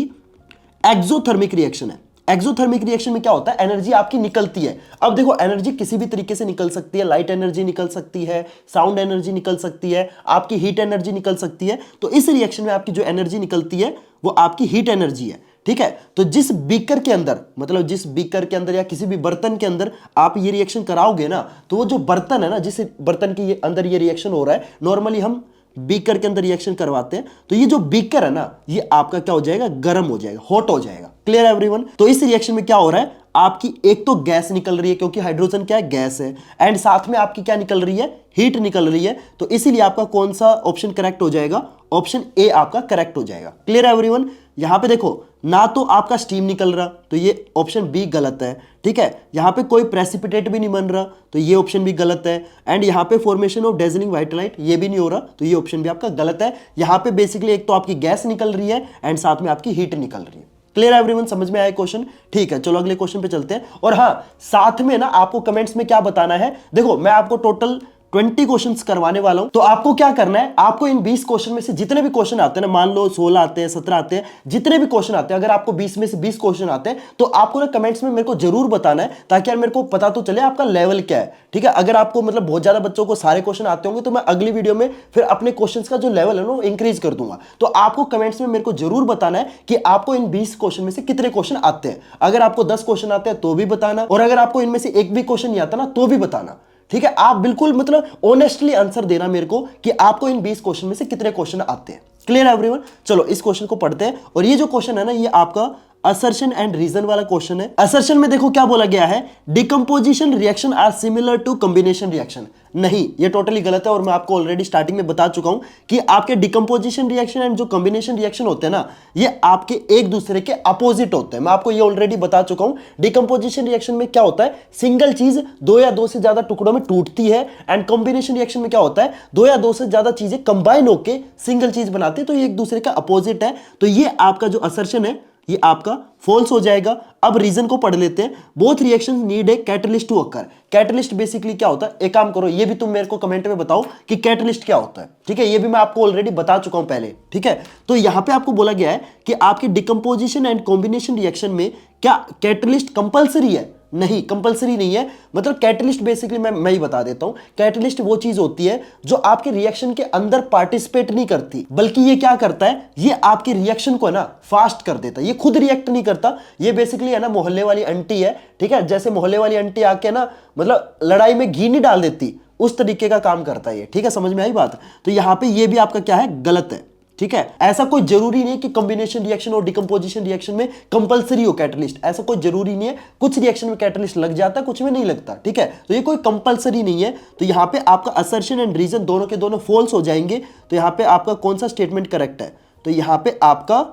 एक्सोथर्मिक रिएक्शन है। एक्सोथर्मिक रिएक्शन में क्या होता है, एनर्जी आपकी निकलती है। अब देखो एनर्जी किसी भी तरीके से निकल सकती है, लाइट एनर्जी निकल सकती है, साउंड एनर्जी निकल सकती है, आपकी हीट एनर्जी निकल सकती है। तो इस रिएक्शन में आपकी जो एनर्जी निकलती है वो आपकी हीट एनर्जी है, ठीक है। तो जिस बीकर के अंदर, मतलब जिस बीकर के अंदर या किसी भी बर्तन के अंदर आप ये रिएक्शन कराओगे ना, तो वो जो बर्तन है ना, जिस बर्तन के अंदर ये रिएक्शन हो रहा है, नॉर्मली हम बीकर के अंदर रिएक्शन करवाते हैं, तो ये जो बीकर है ना ये आपका क्या हो जाएगा, गर्म हो जाएगा, हॉट हो जाएगा। क्लियर है एवरीवन। तो इस रिएक्शन में क्या हो रहा है, आपकी एक तो गैस निकल रही है क्योंकि हाइड्रोजन क्या है, गैस है, एंड साथ में आपकी क्या निकल रही है, हीट निकल रही है। तो इसीलिए आपका कौन सा ऑप्शन करेक्ट हो जाएगा, ऑप्शन ए आपका करेक्ट हो जाएगा। क्लियर है एवरीवन। यहां पे देखो ना तो आपका स्टीम निकल रहा, तो ये ऑप्शन बी गलत है, ठीक है। यहां पे कोई प्रेसिपिटेट भी नहीं बन रहा, तो ये ऑप्शन भी गलत है। एंड यहां पे formation of dazzling white light ये भी नहीं हो रहा, तो ये ऑप्शन भी आपका गलत है। यहां पे बेसिकली एक तो आपकी गैस निकल रही है एंड साथ में आपकी हीट निकल रही है। क्लियर एवरीवन, समझ में आया क्वेश्चन, ठीक है। चलो अगले क्वेश्चन पे चलते हैं। और हाँ, साथ में ना आपको कमेंट्स में क्या बताना है, देखो मैं आपको टोटल 20 क्वेश्चंस करवाने वाला हूं। तो आपको क्या करना है, आपको इन 20 क्वेश्चन में से जितने भी क्वेश्चन आते हैं ना, मान लो 16 आते हैं, 17 आते हैं, जितने भी क्वेश्चन आते हैं, अगर आपको 20 में से 20 क्वेश्चन आते हैं तो आपको ना कमेंट्स में मेरे को जरूर बताना है, ताकि यार मेरे को पता तो चले आपका लेवल क्या है, ठीक है। अगर आपको मतलब बहुत ज्यादा बच्चों को सारे क्वेश्चन आते होंगे तो मैं अगली वीडियो में फिर अपने क्वेश्चन का जो लेवल है ना इंक्रीज कर दूंगा। तो आपको कमेंट्स में मेरे को जरूर बताना है कि आपको इन 20 क्वेश्चन में से कितने क्वेश्चन आते हैं। अगर आपको 10 क्वेश्चन आते हैं तो भी बताना, और अगर आपको इनमें से एक भी क्वेश्चन नहीं आता ना तो भी बताना, ठीक है। आप बिल्कुल मतलब ऑनेस्टली आंसर देना मेरे को कि आपको इन 20 क्वेश्चन में से कितने क्वेश्चन आते हैं। क्लियर है एवरीवन। चलो इस क्वेश्चन को पढ़ते हैं। और ये जो क्वेश्चन है ना ये आपका असर्शन एंड रीजन वाला क्वेश्चन है। असर्शन में देखो क्या बोला गया है, decomposition reaction are similar to combination reaction. नहीं, ये टोटली गलत है और मैं आपको ऑलरेडी स्टार्टिंग में बता चुका हूं कि आपके डिकम्पोजिशन रिएक्शन एंड जो कॉम्बिनेशन रिएक्शन होते हैं ना ये आपके एक दूसरे के अपोजिट होते हैं। मैं आपको ये ऑलरेडी बता चुका हूं। डिकम्पोजिशन रिएक्शन में क्या होता है, सिंगल चीज दो या दो से ज्यादा टुकड़ों में टूटती है, एंड कॉम्बिनेशन रिएक्शन में क्या होता है, दो या दो से ज्यादा चीजें कंबाइन होकर सिंगल चीज बनाती है, तो ये एक दूसरे का अपोजिट है। तो ये आपका जो असर्शन है ये आपका फॉल्स हो जाएगा। अब रीजन को पढ़ लेते हैं। Both reactions need a catalyst to occur. Catalyst basically क्या होता है, एक काम करो ये भी तुम मेरे को कमेंट में बताओ कि कैटलिस्ट क्या होता है, ठीक है। ये भी मैं आपको ऑलरेडी बता चुका हूं पहले, ठीक है। तो यहां पे आपको बोला गया है कि आपके डिकम्पोजिशन एंड कॉम्बिनेशन रिएक्शन में क्या कैटलिस्ट कंपलसरी है, नहीं कंपलसरी नहीं है। मतलब कैटलिस्ट बेसिकली मैं ही बता देता हूं, कैटलिस्ट वो चीज होती है जो आपके रिएक्शन के अंदर पार्टिसिपेट नहीं करती, बल्कि ये क्या करता है, ये आपके रिएक्शन को ना फास्ट कर देता है। ये खुद रिएक्ट नहीं करता, ये बेसिकली है ना मोहल्ले वाली आंटी है, ठीक है। जैसे मोहल्ले वाली आंटी आके ना मतलब लड़ाई में घी नहीं डाल देती, उस तरीके का काम करता है ये, ठीक है। समझ में आई बात। तो यहां पर ये भी आपका क्या है, गलत है, ठीक है। ऐसा कोई जरूरी नहीं कि कॉम्बिनेशन रिएक्शन और डिकम्पोजिशन रिएक्शन में कंपलसरी हो कैटलिस्ट, ऐसा कोई जरूरी नहीं है। कुछ रिएक्शन में कैटलिस्ट लग जाता है, कुछ में नहीं लगता, ठीक है। तो ये कोई कंपलसरी नहीं है। तो यहां पे आपका असर्शन एंड रीजन दोनों के दोनों फॉल्स हो जाएंगे। तो यहां पे आपका कौन सा स्टेटमेंट करेक्ट है, तो यहां पे आपका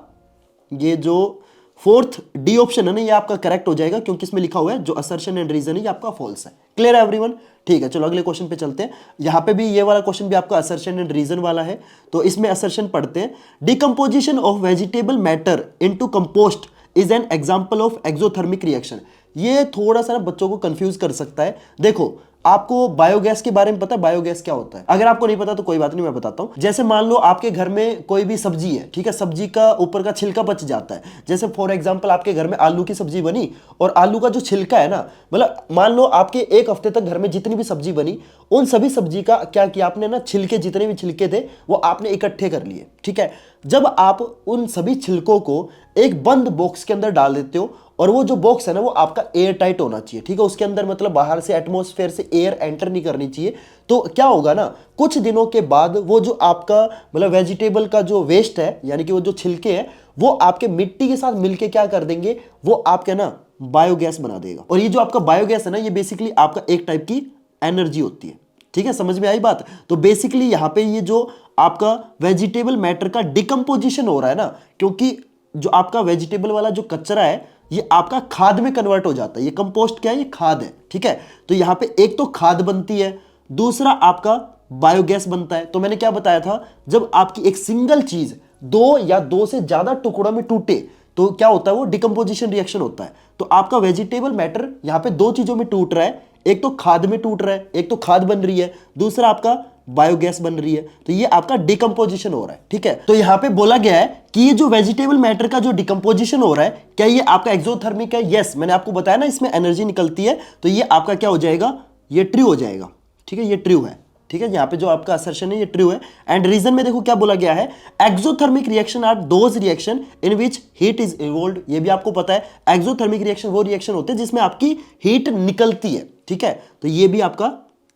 ये जो फोर्थ डी ऑप्शन है ना ये आपका करेक्ट हो जाएगा, क्योंकि इसमें लिखा हुआ है जो असर्शन एंड रीजन है ये आपका फॉल्स है। क्लियर है एवरीवन, ठीक है। चलो अगले क्वेश्चन पे चलते हैं। यहां पे भी ये वाला क्वेश्चन भी आपका असर्शन एंड रीजन वाला है। तो इसमें असर्शन पढ़ते हैं, decomposition of vegetable matter into compost is an example of exothermic reaction. ये थोड़ा सा ना बच्चों को कंफ्यूज कर सकता है। देखो आपको बायोगैस के बारे में पता है, बायोगैस क्या होता है? अगर आपको नहीं पता तो कोई बात नहीं, मैं बताता हूं। जैसे मान लो आपके घर में कोई भी सब्जी है, ठीक है, सब्जी का ऊपर का छिलका बच जाता है। जैसे फॉर एग्जांपल आपके घर में आलू की सब्जी बनी और आलू का जो छिलका है ना, मतलब मान लो आपके एक हफ्ते तक घर में जितनी भी सब्जी बनी उन सभी सब्जी का क्या किया आपने ना, छिलके जितने भी छिलके थे वो आपने इकट्ठे कर लिए, ठीक है। जब आप उन सभी छिलकों को एक बंद बॉक्स के अंदर डाल देते हो, और वो जो बॉक्स है ना वो आपका एयर टाइट होना चाहिए, ठीक है। उसके अंदर मतलब बाहर से एटमॉस्फेयर से एयर एंटर नहीं करनी चाहिए। तो क्या होगा ना, कुछ दिनों के बाद वो जो आपका मतलब वेजिटेबल का जो वेस्ट है, यानी कि वो जो छिलके हैं, वो आपके मिट्टी के साथ मिलके क्या कर देंगे, वो आपके ना बायोगैस बना देगा। और ये जो आपका बायोगैस है ना ये बेसिकली आपका एक टाइप की एनर्जी होती है, ठीक है। समझ में आई बात। तो बेसिकली यहां पे ये जो आपका वेजिटेबल मैटर का डिकम्पोजिशन हो रहा है ना, क्योंकि जो आपका वेजिटेबल वाला जो कचरा है ये आपका खाद में कन्वर्ट हो जाता है। ये कंपोस्ट क्या है, ये खाद है, ठीक है। तो यहां पे एक तो खाद बनती है, दूसरा आपका बायोगैस बनता है। तो मैंने क्या बताया था, जब आपकी एक सिंगल चीज दो या दो से ज्यादा टुकड़ों में टूटे तो क्या होता है, वो डिकम्पोजिशन रिएक्शन होता है। तो आपका वेजिटेबल मैटर यहां पे दो चीजों में टूट रहा है, एक तो खाद में टूट रहा है, एक तो खाद बन रही है, दूसरा आपका बायोगैस बन रही है। तो ये आपका डिकम्पोजिशन हो रहा है, ठीक है। तो यहां पे बोला गया है कि ये जो वेजिटेबल मैटर का जो डिकम्पोजिशन हो रहा है, क्या ये आपका एक्सोथर्मिक है? यस, मैंने आपको बताया ना इसमें एनर्जी निकलती है, तो ये आपका क्या हो जाएगा, ये ट्रू हो जाएगा, ठीक है, ये ट्रू है, ठीक है। यहाँ पे जो आपका असर्शन है ये ट्रू है। एंड रीजन में देखो क्या बोला गया है, exothermic reaction are those reaction in which heat is evolved. ये भी आपको पता है, एक्सोथर्मिक रिएक्शन वो रिएक्शन होते हैं जिसमें आपकी हीट निकलती है, ठीक है। तो ये भी आपका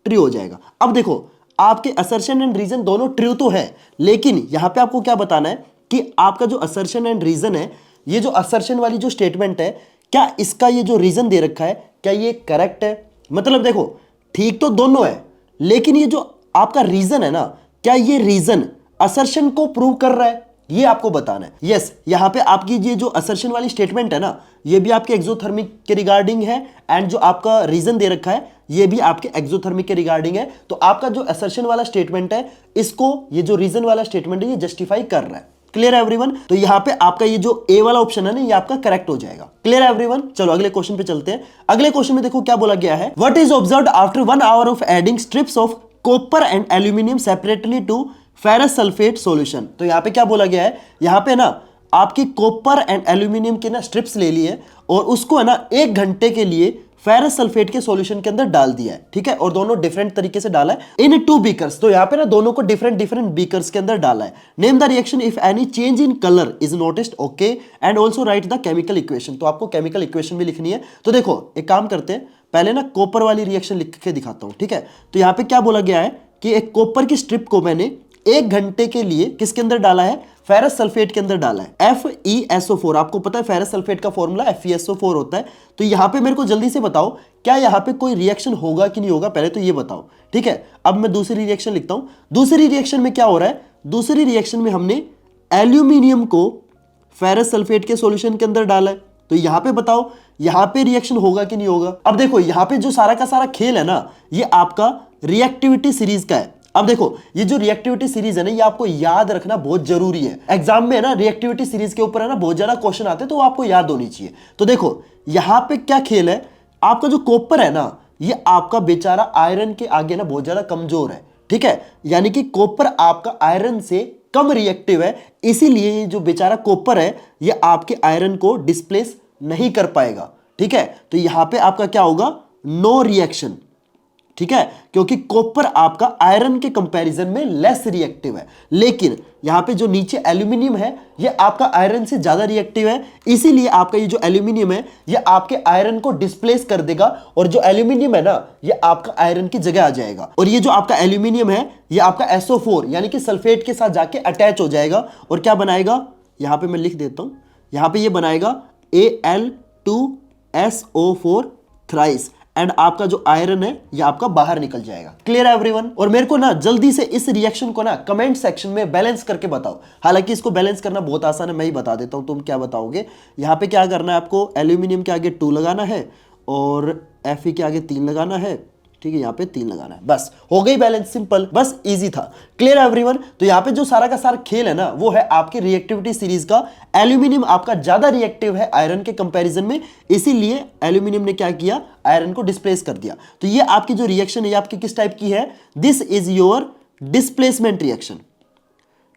ट्रू हो जाएगा। अब देखो आपके असर्शन एंड रीजन दोनों ट्रू तो है, लेकिन यहां पे आपको क्या बताना है कि आपका जो असर्शन एंड रीजन है, ये जो असर्शन वाली जो स्टेटमेंट है, क्या इसका ये जो रीजन दे रखा है क्या ये करेक्ट है? मतलब देखो ठीक तो दोनों है, लेकिन ये जो आपका रीजन है ना, क्या ये रीजन असर्शन को प्रूव कर रहा है, ये आपको बताना है। यस, यहां पे आपकी ये जो असर्शन वाली स्टेटमेंट है ना, ये भी आपके एक्सोथर्मिक के रिगार्डिंग है, एंड जो आपका रीजन दे रखा है ये भी आपके एक्सोथर्मिक के रिगार्डिंग है। तो आपका जो असर्शन वाला स्टेटमेंट है, इसको ये जो रीजन वाला स्टेटमेंट है ये जस्टिफाई कर रहा है। Clear everyone? तो यहां पे आपका ये जो ए वाला ऑप्शन है ना, ये आपका करेक्ट हो जाएगा। Clear everyone? चलो अगले क्वेश्चन पे चलते हैं। अगले क्वेश्चन में देखो क्या बोला गया है, what is observed after 1 hour of adding strips of copper and aluminium separately to ferrous sulphate solution. तो यहां पे क्या बोला गया है, यहां पे ना आपकी कॉपर एंड एल्यूमिनियम के ना स्ट्रिप्स ले लिए और उसको है ना 1 घंटे के लिए फेरस सल्फेट के सॉल्यूशन के अंदर डाल दिया है, ठीक है। और दोनों डिफरेंट तरीके से डाला है इन 2 बीकर्स। तो यहां पे ना दोनों को डिफरेंट डिफरेंट बीकर्स के अंदर डाला है। Name the reaction if any change in colour is noticed, okay, and also right the chemical equation. तो आपको केमिकल इक्वेशन भी लिखनी है। तो देखो एक काम करते हैं, पहले ना कॉपर वाली रिएक्शन लिख के दिखाता हूं, ठीक है। तो यहां पे क्या बोला गया है कि एक कॉपर की स्ट्रिप को मैंने 1 घंटे के लिए किसके अंदर डाला है, फेरस सल्फेट के अंदर डाला है, FeSO4। आपको पता है फेरस सल्फेट का फॉर्मूला FeSO4 होता है। तो यहां पे मेरे को जल्दी से बताओ क्या यहां पे कोई रिएक्शन होगा कि नहीं होगा, पहले तो ये बताओ, ठीक है। अब मैं दूसरी रिएक्शन लिखता हूं। दूसरी रिएक्शन में क्या हो रहा है, दूसरी रिएक्शन में हमने एल्यूमिनियम को फेरस सल्फेट के सॉल्यूशन के अंदर डाला है। तो यहां पे बताओ यहां पे रिएक्शन होगा कि नहीं होगा। अब देखो यहां पे जो सारा का सारा खेल है ना, ये आपका रिएक्टिविटी सीरीज का है। अब देखो ये जो रिएक्टिविटी सीरीज है ना, ये आपको याद रखना बहुत जरूरी है। एग्जाम में है ना रिएक्टिविटी सीरीज के ऊपर है ना बहुत ज्यादा क्वेश्चन आते हैं, तो वो आपको याद होनी चाहिए। तो देखो यहां पे क्या खेल है, आपका जो कॉपर है ना, ये आपका बेचारा आयरन के आगे ना बहुत ज्यादा कमजोर है, ठीक है। यानी कि कॉपर आपका आयरन से कम रिएक्टिव है, इसीलिए ये जो बेचारा कॉपर है ये आपके आयरन को डिस्प्लेस नहीं कर पाएगा, ठीक है। तो यहां पे आपका क्या होगा, नो रिएक्शन, ठीक है, क्योंकि कॉपर आपका आयरन के कंपैरिजन में लेस रिएक्टिव है। लेकिन यहां पे जो नीचे एल्यूमिनियम है ये आपका आयरन से ज्यादा रिएक्टिव है, इसीलिए आपका ये जो एल्यूमिनियम है ये आपके आयरन को डिस्प्लेस कर देगा, और जो एल्यूमिनियम है ना ये आपका आयरन की जगह आ जाएगा। और ये जो आपका एल्यूमिनियम है ये आपका SO4 यानी कि सल्फेट के साथ जाके अटैच हो जाएगा, और क्या बनाएगा, यहां पे मैं लिख देता हूं, यहां पे ये बनाएगा Al2SO4 थ्राइस, एंड आपका जो आयरन है ये आपका बाहर निकल जाएगा। क्लियर है एवरीवन? और मेरे को ना जल्दी से इस रिएक्शन को ना कमेंट सेक्शन में बैलेंस करके बताओ। हालांकि इसको बैलेंस करना बहुत आसान है, मैं ही बता देता हूं, तुम क्या बताओगे। यहां पे क्या करना है, आपको एल्यूमिनियम के आगे 2 लगाना है और Fe के आगे 3 लगाना है, ठीक है, यहाँ पे 3 लगाना है, बस हो गई बैलेंस, सिंपल, बस इजी था। क्लियर है एवरीवन? तो यहाँ पे जो सारा का सारा खेल है ना, वो है आपकी रिएक्टिविटी सीरीज का। एल्यूमिनियम आपका ज्यादा रिएक्टिव है आयरन के कंपैरिजन में, इसीलिए एल्यूमिनियम ने क्या किया, आयरन को डिस्प्लेस कर दिया। तो ये आपकी जो रिएक्शन है ये आपकी किस टाइप की है, this is your displacement reaction,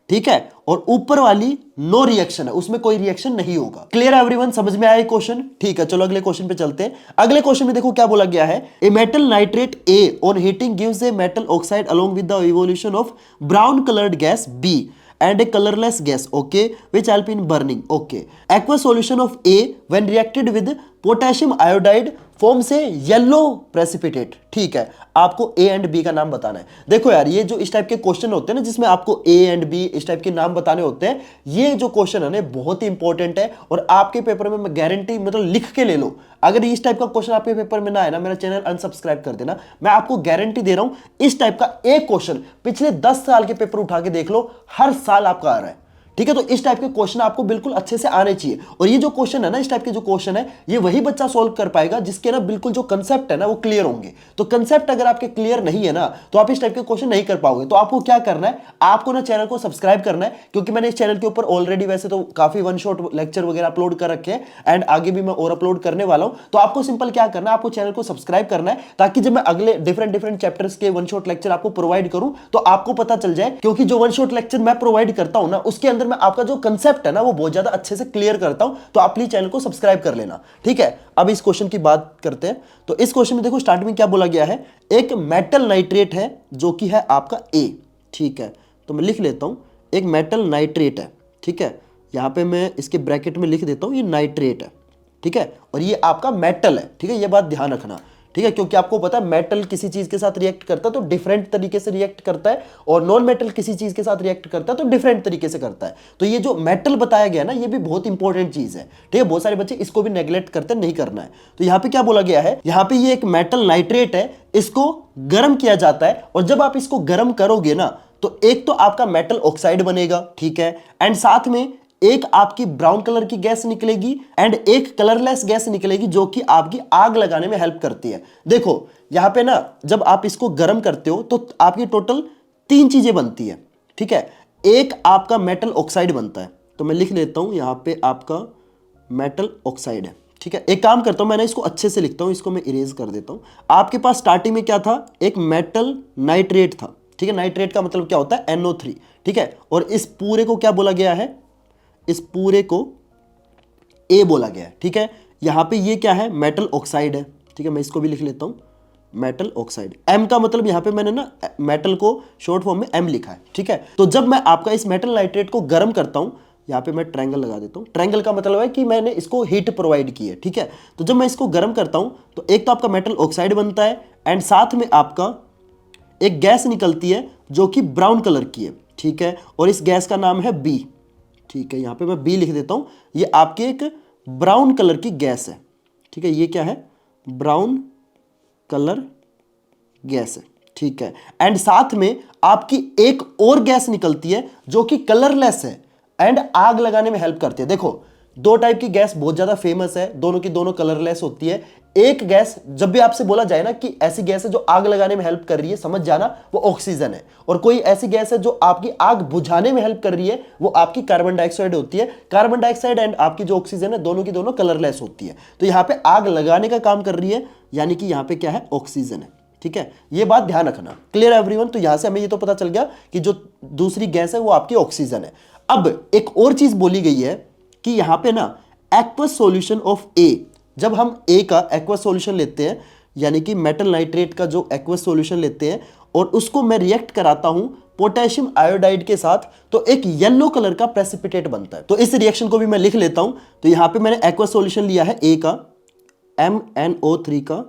ठीक है। और ऊपर वाली नो रिएक्शन है, उसमें कोई रिएक्शन नहीं होगा। क्लियर है एवरीवन? समझ में आया क्वेश्चन? ठीक है, चलो अगले क्वेश्चन पे चलते हैं। अगले क्वेश्चन में देखो क्या बोला गया है, a metal nitrate A on heating gives a metal oxide along with the evolution of brown coloured gas B and a colorless gas, okay, which help in burning, okay. Aqueous solution of A when reacted with potassium iodide form से yellow precipitate, ठीक है। आपको A and B का नाम बताना है। देखो यार ये जो इस टाइप के क्वेश्चन होते हैं ना, जिसमें आपको ए एंड बी इस टाइप के नाम बताने होते हैं, ये जो क्वेश्चन है ना बहुत ही इंपॉर्टेंट है। और आपके पेपर में मैं गारंटी, मतलब लिख के ले लो, अगर इस टाइप का क्वेश्चन आपके पेपर में ना आए ना, मेरा चैनल अनसब्सक्राइब कर देना। मैं आपको गारंटी दे रहा हूं इस टाइप का एक क्वेश्चन पिछले 10 साल के पेपर उठा के देख लो, हर साल आपका आ रहा है, ठीक है। तो इस टाइप के क्वेश्चन आपको बिल्कुल अच्छे से आने चाहिए, और ये जो क्वेश्चन है ना, इस टाइप के जो क्वेश्चन है, ये वही बच्चा सोल्व कर पाएगा जिसके ना बिल्कुल जो कंसेप्ट है ना वो क्लियर होंगे। तो कंसेप्ट अगर आपके क्लियर नहीं है ना, तो आप इस टाइप के क्वेश्चन नहीं कर पाओगे। तो आपको क्या करना है, आपको ना चैनल को सब्सक्राइब करना है, क्योंकि मैंने इस चैनल के ऊपर ऑलरेडी वैसे तो काफी वन शॉट लेक्चर वगैरह अपलोड कर रखे हैं, एंड आगे भी मैं और अपलोड करने वाला हूं। तो आपको सिंपल क्या करना है, आपको चैनल को सब्सक्राइब करना है, ताकि जब मैं अगले डिफरेंट चैप्टर्स के वन शॉट लेक्चर आपको प्रोवाइड करूं तो आपको पता चल जाए, क्योंकि जो वन शॉट लेक्चर मैं प्रोवाइड करता हूं ना, उसके अंदर मैं आपका जो कंसेप्ट है ना वो बहुत ज्यादा अच्छे से क्लियर करता हूं। तो आप प्लीज चैनल को सब्सक्राइब कर लेना, ठीक है। अब इस क्वेश्चन की बात करते हैं। तो इस क्वेश्चन में देखो स्टार्ट में क्या बोला गया है, एक मेटल नाइट्रेट है जो कि है आपका ए, ठीक है। तो मैं लिख लेता हूं, एक मेटल नाइट्रेट है, ठीक है। यहां पे मैं इसके ब्रैकेट में लिख देता हूं ये नाइट्रेट है, ठीक है, और ये आपका मेटल है, ठीक है। ये बात ध्यान रखना, ठीक है, क्योंकि आपको पता है मेटल किसी चीज के साथ रिएक्ट करता है तो डिफरेंट तरीके से रिएक्ट करता है, और नॉन मेटल किसी चीज के साथ रिएक्ट करता है तो डिफरेंट तरीके से करता है। तो ये जो मेटल बताया गया ना, ये भी बहुत इंपॉर्टेंट चीज है, ठीक है। बहुत सारे बच्चे इसको भी नेग्लेक्ट करते हैं, नहीं करना है। तो यहाँ पे क्या बोला गया है, यहाँ पे ये एक मेटल नाइट्रेट है, इसको गर्म किया जाता है, और जब आप इसको गर्म करोगे ना, तो एक तो आपका मेटल ऑक्साइड बनेगा, ठीक है, एंड साथ में एक आपकी ब्राउन कलर की गैस निकलेगी एंड एक कलरलेस गैस निकलेगी, जो कि आपकी आग लगाने में हेल्प करती है। देखो यहां पे ना, जब आप इसको गर्म करते हो तो आपकी टोटल 3 चीजें बनती है, ठीक है। एक आपका मेटल ऑक्साइड बनता है, तो मैं लिख लेता हूं यहां पे आपका मेटल ऑक्साइड है, ठीक है। एक काम करता हूं, मैंने इसको अच्छे से लिखता हूं, इसको मैं इरेज कर देता हूं। आपके पास स्टार्टिंग में क्या था, एक मेटल नाइट्रेट था, ठीक है। नाइट्रेट का मतलब क्या होता है, NO3, ठीक है। और इस पूरे को क्या बोला गया है, इस पूरे को ए बोला गया है, ठीक है। यहां पे ये क्या है, मेटल ऑक्साइड है, ठीक है। मैं इसको भी लिख लेता हूं, मेटल ऑक्साइड। एम का मतलब यहां पे मैंने ना मेटल को शॉर्ट फॉर्म में एम लिखा है, ठीक है। तो जब मैं आपका इस मेटल नाइट्रेट को गर्म करता हूं, यहां पे मैं ट्रायंगल लगा देता हूं। ट्रायंगल का मतलब है कि मैंने इसको हीट प्रोवाइड की है, ठीक है। तो जब मैं इसको गर्म करता हूं तो एक तो आपका मेटल ऑक्साइड बनता है, एंड साथ में आपका एक गैस निकलती है जो कि ब्राउन कलर की है, ठीक है। और इस गैस का नाम है बी, ठीक है। यहां पे मैं बी लिख देता हूं। ये आपकी एक ब्राउन कलर की गैस है, ठीक है। ये क्या है, ब्राउन कलर गैस है, ठीक है। एंड साथ में आपकी एक और गैस निकलती है जो कि कलरलेस है एंड आग लगाने में हेल्प करती है। देखो 2 टाइप की गैस बहुत ज्यादा फेमस है, दोनों की दोनों कलरलेस होती है। एक गैस, जब भी आपसे बोला जाए ना कि ऐसी गैस है जो आग लगाने में हेल्प कर रही है, समझ जाना वो ऑक्सीजन है। और कोई ऐसी गैस है जो आपकी आग बुझाने में हेल्प कर रही है, वो आपकी कार्बन डाइऑक्साइड होती है। कार्बन डाइऑक्साइड एंड आपकी जो ऑक्सीजन है, दोनों की दोनों कलरलेस होती है। तो यहाँ पे आग लगाने का काम कर रही है, यानी कि यहाँ पे क्या है, ऑक्सीजन है, ठीक है। ये बात ध्यान रखना, क्लियर एवरीवन। तो यहां से हमें ये तो पता चल गया कि जो दूसरी गैस है वो आपकी ऑक्सीजन है। अब एक और चीज बोली गई है कि यहां पे ना एक्वस सॉल्यूशन ऑफ ए, जब हम ए का एक्वस सॉल्यूशन लेते हैं, यानी कि मेटल नाइट्रेट का जो एक्वस सॉल्यूशन लेते हैं, और उसको मैं रिएक्ट कराता हूं पोटेशियम आयोडाइड के साथ, तो एक येलो कलर का प्रेसिपिटेट बनता है। तो इस रिएक्शन को भी मैं लिख लेता हूं। तो यहां पे मैंने एक्वस सॉल्यूशन लिया है ए का, MnO3 का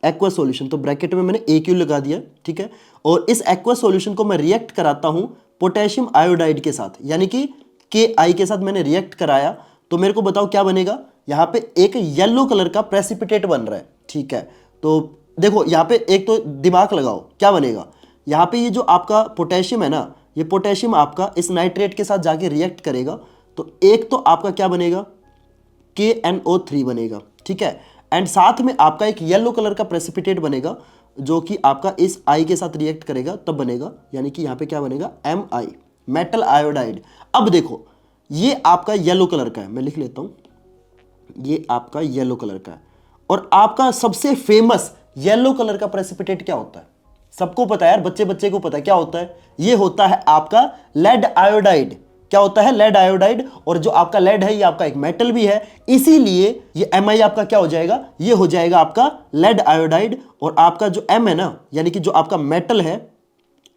एक्वस सॉल्यूशन, तो ब्रैकेट में मैंने AQ लगा दिया, ठीक है। और इस एक्वस सॉल्यूशन को मैं रिएक्ट कराता हूं पोटेशियम आयोडाइड के साथ, यानी कि Ki के साथ मैंने रिएक्ट कराया। तो मेरे को बताओ क्या बनेगा, यहां पे एक येलो कलर का प्रेसिपिटेट बन रहा है, ठीक है। तो देखो यहां पे एक तो दिमाग लगाओ, क्या बनेगा, यहां पे ये जो आपका पोटेशियम है ना, ये पोटेशियम आपका इस नाइट्रेट के साथ जाके रिएक्ट करेगा, तो एक तो आपका क्या बनेगा, KNO3 बनेगा, ठीक है। एंड साथ में आपका एक येलो कलर का प्रेसिपिटेट बनेगा जो कि आपका इस आई के साथ रिएक्ट करेगा तब बनेगा, यानी कि यहां पे क्या बनेगा, Mi, मेटल आयोडाइड। अब देखो ये आपका येलो कलर का है, मैं लिख लेता हूं, ये आपका येलो कलर का है। और आपका सबसे फेमस येलो कलर का प्रेसिपिटेट क्या होता है, सबको पता है यार, बच्चे बच्चे को पता है क्या होता है, ये होता है आपका लेड आयोडाइड। क्या होता है, लेड आयोडाइड। और जो आपका लेड है ये आपका एक मेटल भी है, इसीलिए ये Mi आपका क्या हो जाएगा, ये हो जाएगा आपका लेड आयोडाइड। और आपका जो M है ना, यानी कि जो आपका मेटल है,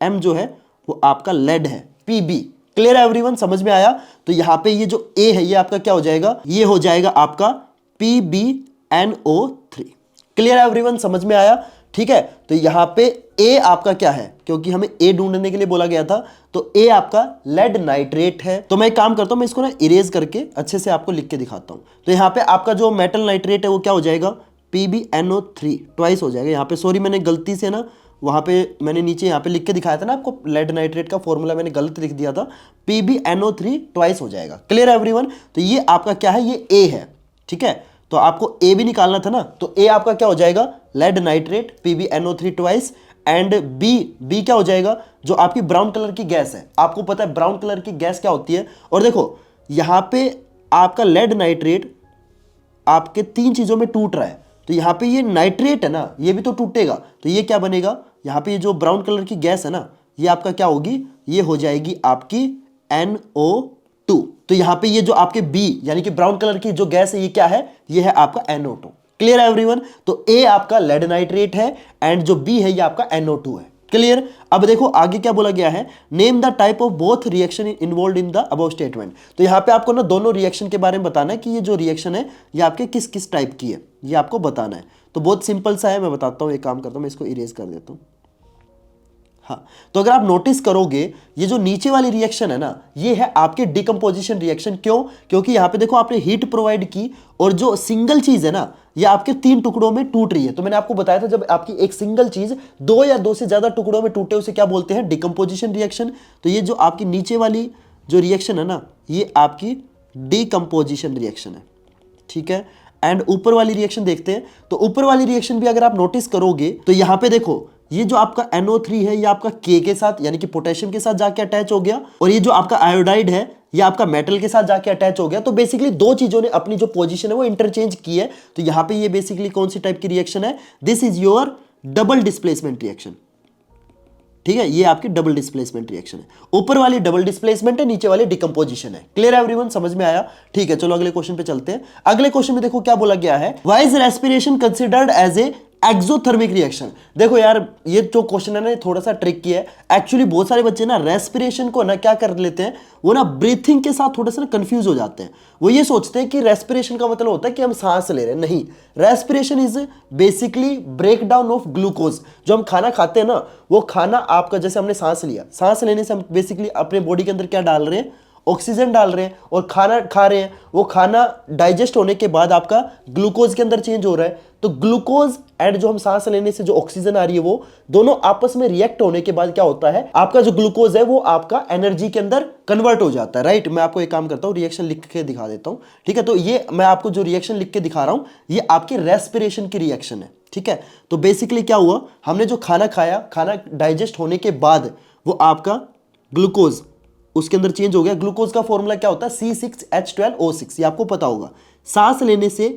M जो है वो आपका लेड है, Pb। क्लियर एवरीवन, समझ में आया। तो यहां पे ये जो A है ये आपका क्या हो जाएगा, ये हो जाएगा आपका PbNO3। क्लियर एवरीवन, समझ में आया, ठीक है। तो यहां पे A आपका क्या है, क्योंकि हमें A ढूंढने के लिए बोला गया था, तो A आपका लेड नाइट्रेट है। तो मैं एक काम करता हूं, मैं इसको ना इरेज करके अच्छे से आपको लिख के दिखाता हूं। तो यहां पे आपका जो मेटल नाइट्रेट है वो क्या हो जाएगा, PbNO3 ट्वाइस हो जाएगा। यहां पे सॉरी मैंने गलती से ना वहाँ पे मैंने नीचे यहाँ पे लिख के दिखाया था ना आपको, लेड नाइट्रेट का फॉर्मूला मैंने गलत लिख दिया था, PbNO3 ट्वाइस हो जाएगा। Clear everyone? तो ये आपका क्या है, ये A है, ठीक है। तो आपको A भी निकालना था ना, तो A आपका क्या हो जाएगा, lead nitrate PbNO3 twice, and B क्या हो जाएगा, जो आपकी ब्राउन कलर की गैस है। आपको पता है ब्राउन कलर की गैस क्या होती है। और देखो यहां पे आपका लेड नाइट्रेट आपके 3 चीजों में टूट रहा है, तो यहां पे ये नाइट्रेट है ना, ये भी तो टूटेगा, तो ये क्या बनेगा, यहां पे ये जो ब्राउन कलर की गैस है ना, ये आपका क्या होगी, ये हो जाएगी आपकी NO2। तो यहां पे ये जो आपके बी यानी कि ब्राउन कलर की जो गैस है, ये क्या है, ये है आपका NO2। क्लियर है एवरीवन? तो ए आपका लेड नाइट्रेट है एंड जो बी है ये आपका NO2 है। क्लियर? अब देखो आगे क्या बोला गया है, name the type of both reaction involve in the above statement. तो यहां पे आपको ना दोनों रिएक्शन के बारे में बताना है कि ये जो रिएक्शन है ये आपके किस किस टाइप की है, ये आपको बताना है। तो बहुत सिंपल सा है, मैं बताता हूं, एक काम करता हूं, मैं इसको इरेज कर देता हूं। हाँ, तो अगर आप नोटिस करोगे ये जो नीचे वाली रिएक्शन है ना, ये है आपके डिकम्पोजिशन रिएक्शन। क्यों? क्योंकि यहां पे देखो आपने हीट प्रोवाइड की और जो सिंगल चीज है ना, ये आपके 3 टुकड़ों में टूट रही है। तो मैंने आपको बताया था जब आपकी एक सिंगल चीज 2 या 2 से ज्यादा टुकड़ों में टूटे उसे क्या बोलते हैं, डिकम्पोजिशन रिएक्शन। तो ये जो आपकी नीचे वाली जो रिएक्शन है ना, ये आपकी डिकम्पोजिशन रिएक्शन है, ठीक है। एंड ऊपर वाली रिएक्शन देखते हैं। तो ऊपर वाली रिएक्शन भी अगर आप नोटिस करोगे तो यहां पे देखो ये जो आपका NO3 है ये आपका K के साथ यानी कि पोटेशियम के साथ जाके अटैच हो गया, और ये जो आपका आयोडाइड है ये आपका मेटल के साथ जाके अटैच हो गया। तो बेसिकली 2 चीजों ने अपनी जो पोजीशन है वो इंटरचेंज की है। तो यहां पे ये बेसिकली कौन सी टाइप की रिएक्शन है, this is your double displacement reaction, ठीक है। ये आपकी डबल डिस्प्लेसमेंट रिएक्शन है, ऊपर वाली डबल डिस्प्लेसमेंट है, नीचे वाली डिकम्पोजिशन है। Clear everyone? समझ में आया? ठीक है, चलो अगले क्वेश्चन पे चलते हैं। अगले क्वेश्चन में देखो क्या बोला गया है, why is respiration considered as a exothermic reaction. देखो यार ये जो क्वेश्चन है ना, ये थोड़ा सा ट्रिकी है। एक्चुअली बहुत सारे बच्चे ना रेस्पिरेशन को ना क्या कर लेते हैं, वो ना ब्रीथिंग के साथ थोड़ा सा ना कंफ्यूज हो जाते हैं। वो ये सोचते हैं कि रेस्पिरेशन का मतलब होता है कि हम सांस ले रहे हैं। नहीं, respiration is basically break down of glucose. जो हम खाना खाते हैं ना, वो खाना आपका, जैसे हमने सांस लिया, सांस लेने से हम बेसिकली अपने बॉडी के अंदर क्या डाल रहे हैं, ऑक्सीजन डाल रहे हैं, और खाना खा रहे हैं। वो खाना डाइजेस्ट होने के बाद आपका ग्लूकोज के अंदर चेंज हो रहा है। तो ग्लूकोज एंड जो हम सांस लेने से जो ऑक्सीजन आ रही है, वो दोनों आपस में रिएक्ट होने के बाद क्या होता है, आपका जो ग्लूकोज है वो आपका एनर्जी के अंदर कन्वर्ट हो जाता है, राइट। मैं आपको एक काम करता हूं, रिएक्शन लिख के दिखा देता हूं, ठीक है। तो ये मैं आपको जो रिएक्शन लिख के दिखा रहा हूं, ये आपकी रेस्पिरेशन की रिएक्शन है, ठीक है। तो बेसिकली क्या हुआ, हमने जो खाना खाया, खाना डाइजेस्ट होने के बाद वो आपका ग्लूकोज उसके अंदर चेंज हो गया। ग्लूकोज का फॉर्मूला क्या होता है, C6H12O6, ये आपको पता होगा। सांस लेने से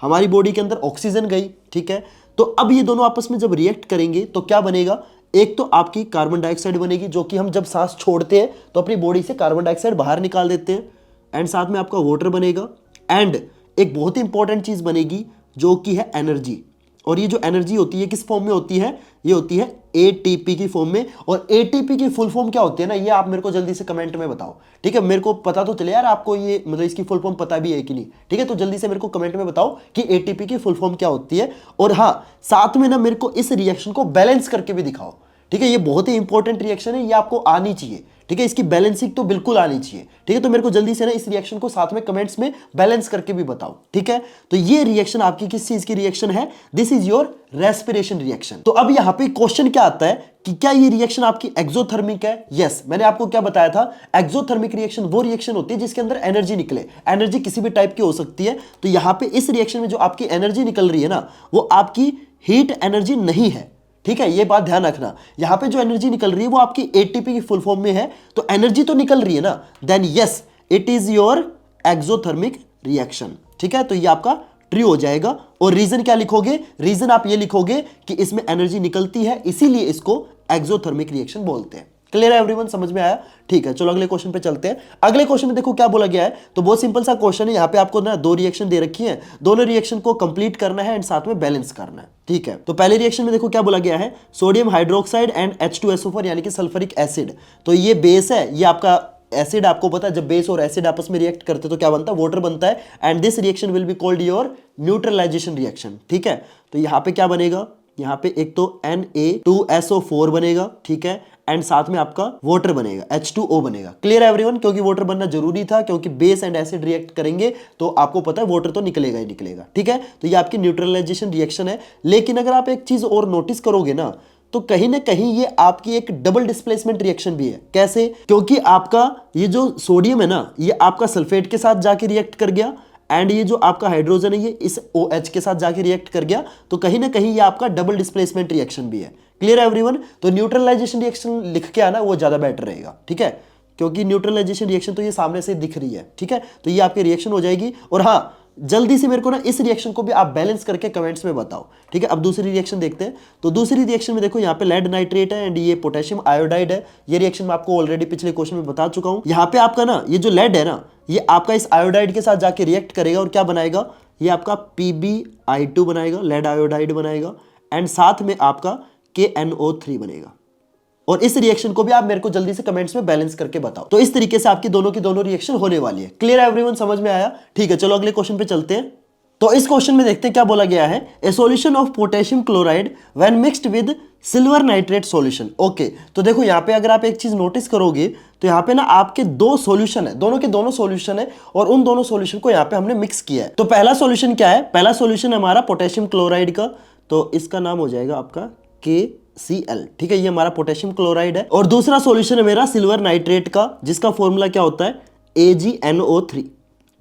हमारी बॉडी के अंदर ऑक्सीजन गई, ठीक है। तो अब ये दोनों आपस में जब रिएक्ट करेंगे तो क्या बनेगा, एक तो आपकी कार्बन डाइऑक्साइड बनेगी, जो कि हम जब सांस छोड़ते हैं तो अपनी बॉडी से कार्बन डाइऑक्साइड बाहर निकाल देते हैं, एंड साथ में आपका वाटर बनेगा, एंड एक बहुत ही इंपॉर्टेंट चीज बनेगी जो कि है एनर्जी। और ये जो एनर्जी होती है किस फॉर्म में होती है, ये होती है ATP की फॉर्म में। और ATP की फुल फॉर्म क्या होती है ना, ये आप मेरे को जल्दी से कमेंट में बताओ, ठीक है। मेरे को पता तो चले यार आपको ये मतलब इसकी फुल फॉर्म पता भी है कि नहीं, ठीक है। तो जल्दी से मेरे को कमेंट में बताओ कि ATP की फुल फॉर्म क्या होती है। और हाँ, साथ में ना मेरे को इस रिएक्शन को बैलेंस करके भी दिखाओ, ठीक है। ये बहुत ही इंपॉर्टेंट रिएक्शन है, ये आपको आनी चाहिए, ठीक है। इसकी बैलेंसिंग तो बिल्कुल आनी चाहिए, ठीक है। तो मेरे को जल्दी से ना इस रिएक्शन को साथ में कमेंट्स में बैलेंस करके भी बताओ, ठीक है। तो ये रिएक्शन आपकी किस चीज की रिएक्शन है, this is your respiration reaction. तो अब यहां पे क्वेश्चन क्या आता है कि क्या ये रिएक्शन आपकी एक्सोथर्मिक है। यस, मैंने आपको क्या बताया था, एक्सोथर्मिक रिएक्शन वो रिएक्शन होती है जिसके अंदर एनर्जी निकले। एनर्जी किसी भी टाइप की हो सकती है। तो यहां पे इस रिएक्शन में जो आपकी एनर्जी निकल रही है ना, वो आपकी हीट एनर्जी नहीं है, ठीक है। ये बात ध्यान रखना, यहां पे जो एनर्जी निकल रही है वो आपकी ATP की फुल फॉर्म में है। तो एनर्जी तो निकल रही है ना, then yes it is your exothermic reaction, ठीक है। तो ये आपका ट्रू हो जाएगा। और रीजन क्या लिखोगे, रीजन आप ये लिखोगे कि इसमें एनर्जी निकलती है, इसीलिए इसको एक्सोथर्मिक रिएक्शन बोलते हैं। क्लियर है एवरीवन, समझ में आया? ठीक है, चलो अगले क्वेश्चन पे चलते हैं। अगले क्वेश्चन में देखो क्या बोला गया है। तो बहुत सिंपल सा क्वेश्चन है, यहाँ पे आपको ना 2 रिएक्शन दे रखी है, दोनों रिएक्शन को कंप्लीट करना है एंड साथ में बैलेंस करना है, ठीक है। तो पहले रिएक्शन में देखो क्या बोला गया है, सोडियम हाइड्रोक्साइड एंड H2SO4 यानी कि सल्फ्यूरिक एसिड। तो ये बेस है, ये आपका एसिड। आपको पता है जब बेस और एसिड आपस में रिएक्ट करते तो क्या बनता है, वाटर बनता है। And this reaction will be called your neutralisation reaction, ठीक है। तो यहाँ पे क्या बनेगा, यहाँ पे एक तो Na2SO4 बनेगा, ठीक है, एंड साथ में आपका वाटर बनेगा, H2O बनेगा। क्लियर है एवरीवन? क्योंकि वाटर बनना जरूरी था, क्योंकि बेस एंड एसिड रिएक्ट करेंगे तो आपको पता है वाटर तो निकलेगा ही निकलेगा, ठीक है। तो ये आपकी न्यूट्रलाइजेशन रिएक्शन है। लेकिन अगर आप एक चीज और नोटिस करोगे ना, तो कहीं ना कहीं ये आपकी एक डबल डिस्प्लेसमेंट रिएक्शन भी है। कैसे? क्योंकि आपका ये जो सोडियम है ना, ये आपका सल्फेट के साथ जाके रिएक्ट कर गया, एंड ये जो आपका हाइड्रोजन है ये इस OH के साथ जाके रिएक्ट कर गया, तो कहीं ना कहीं ये आपका डबल डिस्प्लेसमेंट रिएक्शन भी है। क्लियर है एवरीवन? तो न्यूट्रलाइजेशन रिएक्शन लिख के आना वो ज्यादा बेटर रहेगा, ठीक है, क्योंकि न्यूट्रलाइजेशन रिएक्शन तो ये सामने से दिख रही है, ठीक है, तो ये आपकी रिएक्शन हो जाएगी। और हाँ, जल्दी से मेरे को ना इस रिएक्शन को भी आप बैलेंस करके कमेंट्स में बताओ, ठीक है। अब दूसरी रिएक्शन देखते हैं। तो दूसरी रिएक्शन में देखो यहाँ पे लेड नाइट्रेट है एंड ये पोटेशियम आयोडाइड है। ये रिएक्शन मैं आपको ऑलरेडी पिछले क्वेश्चन में बता चुका हूँ। यहाँ पे आपका ना ये जो लेड है ना, ये आपका इस आयोडाइड के साथ जाके रिएक्ट करेगा और क्या बनाएगा, ये आपका PbI2 बनाएगा, लेड आयोडाइड बनाएगा, एंड साथ में आपका KNO3 बनेगा। और इस रिएक्शन को भी आप मेरे को जल्दी से कमेंट्स में बैलेंस करके बताओ। तो इस तरीके से आपकी दोनों की दोनों रिएक्शन होने वाली है। क्लियर है एवरीवन? समझ में आया? ठीक है, चलो अगले क्वेश्चन पे चलते हैं। तो इस क्वेश्चन में देखते हैं क्या बोला गया है। ए solution of potassium chloride when mixed with silver nitrate solution. Okay, तो देखो यहाँ पे अगर आप एक चीज नोटिस करोगे तो यहाँ पे ना आपके दो सॉल्यूशन है, दोनों के दोनों सॉल्यूशन है, और उन दोनों सॉल्यूशन को यहाँ पे हमने मिक्स किया है। तो पहला सॉल्यूशन क्या है? पहला सॉल्यूशन हमारा पोटेशियम क्लोराइड का, तो इसका नाम हो जाएगा आपका KCl, ठीक है, ये हमारा पोटेशियम क्लोराइड है। और दूसरा सॉल्यूशन है मेरा सिल्वर नाइट्रेट का, जिसका फॉर्मूला क्या होता है, AgNO3,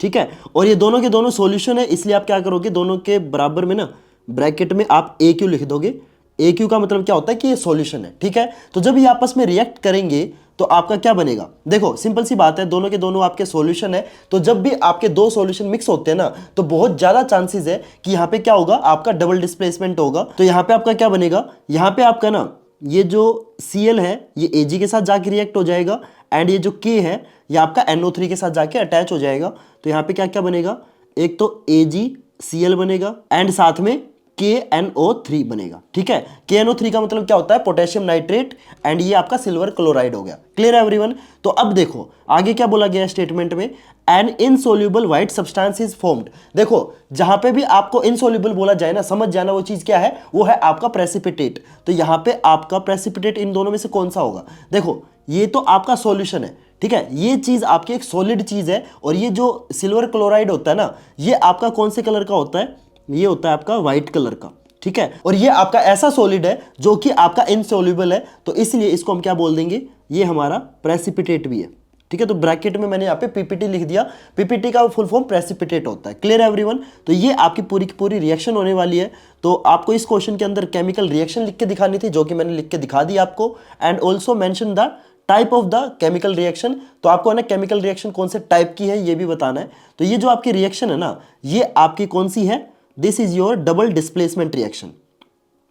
ठीक है। और ये दोनों के दोनों सॉल्यूशन है, इसलिए आप क्या करोगे, दोनों के बराबर में ना ब्रैकेट में आप AQ लिख दोगे। AQ का मतलब क्या होता है कि ये सॉल्यूशन है, ठीक है। तो जब ये आपस में रिएक्ट करेंगे तो आपका क्या बनेगा, देखो सिंपल सी बात है, दोनों के दोनों आपके सॉल्यूशन है। तो जब भी आपके दो सॉल्यूशन मिक्स होते हैं ना, तो बहुत ज्यादा चांसेस है कि यहाँ पे क्या होगा, आपका डबल डिस्प्लेसमेंट होगा। तो यहाँ पे आपका क्या बनेगा, यहाँ पे आपका ना ये जो Cl है ये Ag के साथ जाके रिएक्ट हो जाएगा, एंड ये जो K है ये आपका NO3 के साथ जाके अटैच हो जाएगा। तो यहाँ पे क्या क्या बनेगा, एक तो AgCl बनेगा एंड साथ में KNO3 बनेगा, ठीक है। KNO3 का मतलब क्या होता है, पोटेशियम नाइट्रेट, एंड ये आपका सिल्वर क्लोराइड हो गया। क्लियर है एवरीवन? तो अब देखो आगे क्या बोला गया स्टेटमेंट में, an insoluble white substance is formed. देखो जहां पे भी आपको इनसोल्यूबल बोला जाए ना, समझ जाना वो चीज क्या है, वो है आपका प्रेसिपिटेट। तो यहाँ पे आपका प्रेसिपिटेट इन दोनों में से कौन सा होगा, देखो ये तो आपका सॉल्यूशन है, ठीक है, ये चीज आपकी एक सॉलिड चीज है। और ये जो सिल्वर क्लोराइड होता है ना, ये आपका कौन से कलर का होता है, ये होता है आपका व्हाइट कलर का, ठीक है। और ये आपका ऐसा सॉलिड है जो कि आपका इनसोल्यूबल है, तो इसलिए इसको हम क्या बोल देंगे, ये हमारा प्रेसिपिटेट भी है, ठीक है। तो ब्रैकेट में मैंने यहाँ पे PPT लिख दिया, PPT का फुल फॉर्म प्रेसिपिटेट होता है। क्लियर है एवरीवन? तो ये आपकी पूरी की पूरी रिएक्शन होने वाली है। तो आपको इस क्वेश्चन के अंदर केमिकल रिएक्शन लिख के दिखानी थी, जो कि मैंने लिख के दिखा दी आपको, and also mention the type of the chemical reaction. तो आपको है ना केमिकल रिएक्शन कौन से टाइप की है ये भी बताना है। तो ये जो आपकी रिएक्शन है ना, ये आपकी कौन सी है, this is your double displacement reaction,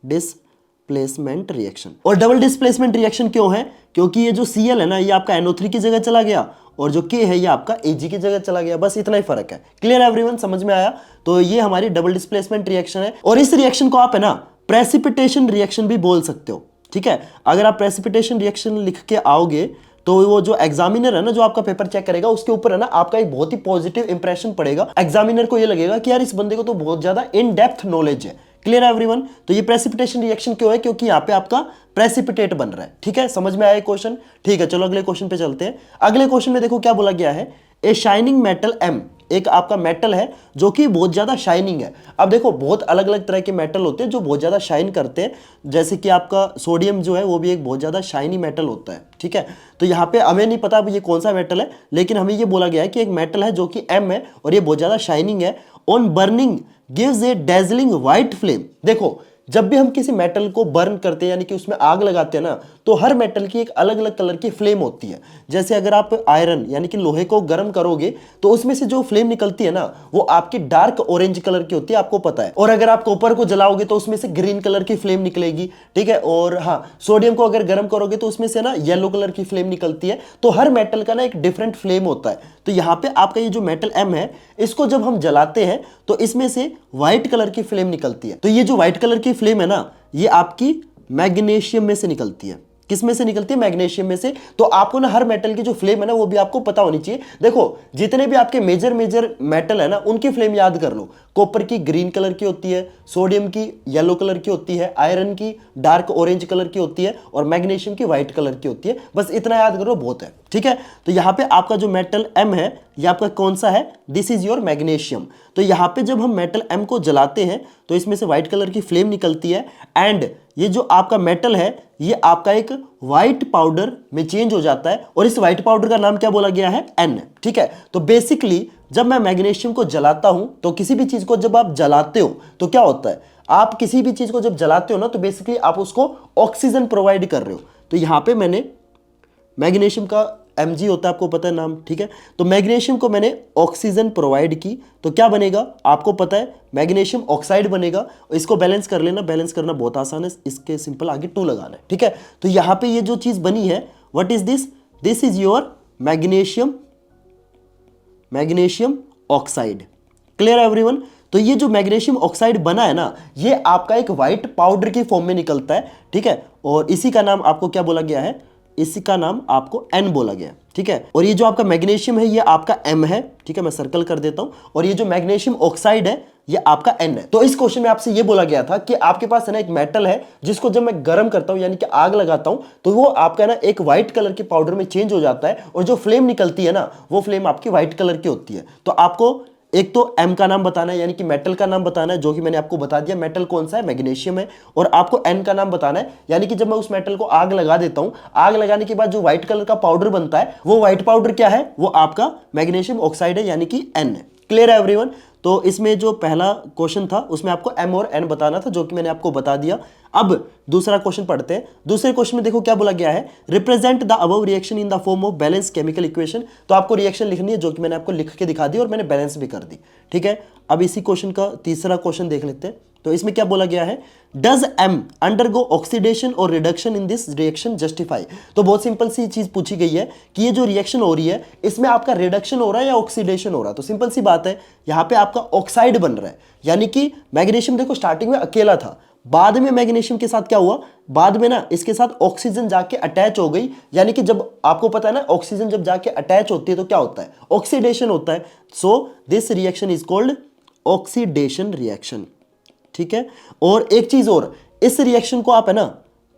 displacement reaction. और डबल डिस्प्लेसमेंट रिएक्शन क्यों है, क्योंकि ये जो Cl है ना, ये आपका NO3 की जगह चला गया, और जो K है ये आपका Ag की जगह चला गया, बस इतना ही फर्क है। Clear everyone? समझ में आया? तो ये हमारी डबल डिस्प्लेसमेंट रिएक्शन है, और इस रिएक्शन को आप है ना प्रेसिपिटेशन रिएक्शन भी बोल सकते हो, ठीक है। अगर आप प्रेसिपिटेशन रिएक्शन लिख के आओगे तो वो जो एग्जामिनर है ना, जो आपका पेपर चेक करेगा, उसके ऊपर है ना आपका एक बहुत ही पॉजिटिव इंप्रेशन पड़ेगा। एग्जामिनर को ये लगेगा कि यार इस बंदे को तो बहुत ज्यादा इन डेप्थ नॉलेज है। क्लियर है एवरीवन? तो ये प्रेसिपिटेशन रिएक्शन क्यों है, क्योंकि यहाँ पे आपका प्रेसिपिटेट बन रहा है, ठीक है। समझ में आया क्वेश्चन? ठीक है, चलो अगले क्वेश्चन पे चलते हैं। अगले क्वेश्चन में देखो क्या बोला गया है, ए शाइनिंग मेटल M, एक आपका मेटल है जो कि बहुत ज्यादा शाइनिंग है। अब देखो बहुत अलग अलग तरह के मेटल होते हैं जो बहुत ज्यादा शाइन करते हैं, जैसे कि आपका सोडियम जो है वो भी एक बहुत ज्यादा शाइनी मेटल होता है, ठीक है। तो यहाँ पे हमें नहीं पता ये कौन सा मेटल है, लेकिन हमें ये बोला गया है कि एक मेटल है जो कि M है और ये बहुत ज्यादा शाइनिंग है। On burning gives A dazzling white flame. देखो जब भी हम किसी मेटल को बर्न करते हैं यानी कि उसमें आग लगाते हैं ना, तो हर मेटल की एक अलग अलग कलर की फ्लेम होती है। जैसे अगर आप आयरन यानी कि लोहे को गर्म करोगे तो उसमें से जो फ्लेम निकलती है ना, वो आपकी डार्क ऑरेंज कलर की होती है, आपको पता है। और अगर आप कॉपर को जलाओगे तो उसमें से ग्रीन कलर की फ्लेम निकलेगी, ठीक है। और हाँ, सोडियम को अगर गर्म करोगे तो उसमें से ना येलो कलर की फ्लेम निकलती है। तो हर मेटल का ना एक डिफरेंट फ्लेम होता है। तो यहाँ पे आपका ये जो मेटल M है, इसको जब हम जलाते हैं तो इसमें से व्हाइट कलर की फ्लेम निकलती है। तो ये जो व्हाइट कलर की फ्लेम है ना, ये आपकी मैग्नीशियम में से निकलती है। किस में से निकलती है? मैग्नीशियम में से। तो आपको ना हर मेटल की जो फ्लेम है ना, वो भी आपको पता होनी चाहिए। देखो जितने भी आपके मेजर मेटल है ना, उनकी फ्लेम याद कर लो। कॉपर की ग्रीन कलर की होती है, सोडियम की येलो कलर की होती है, आयरन की डार्क ऑरेंज कलर की होती है, और मैग्नीशियम की व्हाइट कलर की होती है। बस इतना याद करो, बहुत है, ठीक है। तो यहाँ पे आपका जो मेटल M है, ये आपका कौन सा है? This is your magnesium. तो यहाँ पे जब हम मेटल M को जलाते हैं तो इसमें से व्हाइट कलर की फ्लेम निकलती है एंड ये जो आपका मेटल है ये आपका एक व्हाइट पाउडर में चेंज हो जाता है और इस व्हाइट पाउडर का नाम क्या बोला गया है, N। ठीक है, तो बेसिकली जब मैं मैग्नीशियम को जलाता हूं तो किसी भी चीज को जब आप जलाते हो तो क्या होता है, आप किसी भी चीज को जब जलाते हो ना तो बेसिकली आप उसको ऑक्सीजन प्रोवाइड कर रहे हो। तो यहां पे मैंने मैग्नीशियम का Mg होता है, आपको पता है नाम, ठीक है। तो मैग्नीशियम को मैंने ऑक्सीजन प्रोवाइड की तो क्या बनेगा, आपको पता है मैग्नीशियम ऑक्साइड बनेगा। इसको बैलेंस कर लेना, बैलेंस करना बहुत आसान है, इसके सिंपल आगे 2 लगाना है, ठीक है। तो यहां पे ये जो चीज बनी है, what is this, this is your magnesium oxide. Clear everyone. तो ये जो मैग्नीशियम ऑक्साइड बना है ना, ये आपका एक व्हाइट पाउडर की फॉर्म में निकलता है, ठीक है। और इसी का नाम आपको क्या बोला गया है, इसी का नाम आपको N बोला गया, ठीक है। और ये जो आपका मैग्नीशियम है ये आपका M है, ठीक है, मैं सर्कल कर देता हूं। और ये जो मैग्नीशियम ऑक्साइड है ये आपका N है। तो इस क्वेश्चन में आपसे ये बोला गया था कि आपके पास है ना एक मेटल है जिसको जब मैं गर्म करता हूं यानी कि आग लगाता हूं तो वो आपका ना एक व्हाइट कलर के पाउडर में चेंज हो जाता है और जो फ्लेम निकलती है ना वो फ्लेम आपकी व्हाइट कलर की होती है। तो आपको एक तो M का नाम बताना है यानी कि मेटल का नाम बताना है, जो कि मैंने आपको बता दिया, मेटल कौन सा है, मैग्नीशियम है। और आपको N का नाम बताना है यानी कि जब मैं उस मेटल को आग लगा देता हूं, आग लगाने के बाद जो व्हाइट कलर का पाउडर बनता है वो व्हाइट पाउडर क्या है, वो आपका मैग्नीशियम ऑक्साइड है यानी कि N है। क्लियर है एवरीवन। तो इसमें जो पहला क्वेश्चन था उसमें आपको M और N बताना था, जो कि मैंने आपको बता दिया। अब दूसरा क्वेश्चन पढ़ते हैं। दूसरे क्वेश्चन में देखो क्या बोला गया है, represent the above reaction in the form of balance chemical equation. तो आपको रिएक्शन लिखनी है, जो कि मैंने आपको लिख के दिखा दी और मैंने बैलेंस भी कर दी, ठीक है। अब इसी क्वेश्चन का तीसरा क्वेश्चन देख लेते हैं। तो इसमें क्या बोला गया है, डज M अंडरगो ऑक्सीडेशन और reduction in this reaction justify. तो बहुत सिंपल सी चीज पूछी गई है कि ये जो रिएक्शन हो रही है इसमें आपका रिडक्शन हो रहा है या ऑक्सीडेशन हो रहा है। तो सिंपल सी बात है, यहां पे आपका ऑक्साइड बन रहा है यानी कि मैग्नीशियम देखो स्टार्टिंग में अकेला था, बाद में मैग्नीशियम के साथ क्या हुआ, बाद में ना इसके साथ ऑक्सीजन जाके अटैच हो गई, यानी कि जब आपको पता है ना ऑक्सीजन जब जाके अटैच होती है तो क्या होता है, ऑक्सीडेशन होता है। So this reaction is called oxidation reaction, ठीक है। और एक चीज और, इस रिएक्शन को आप है ना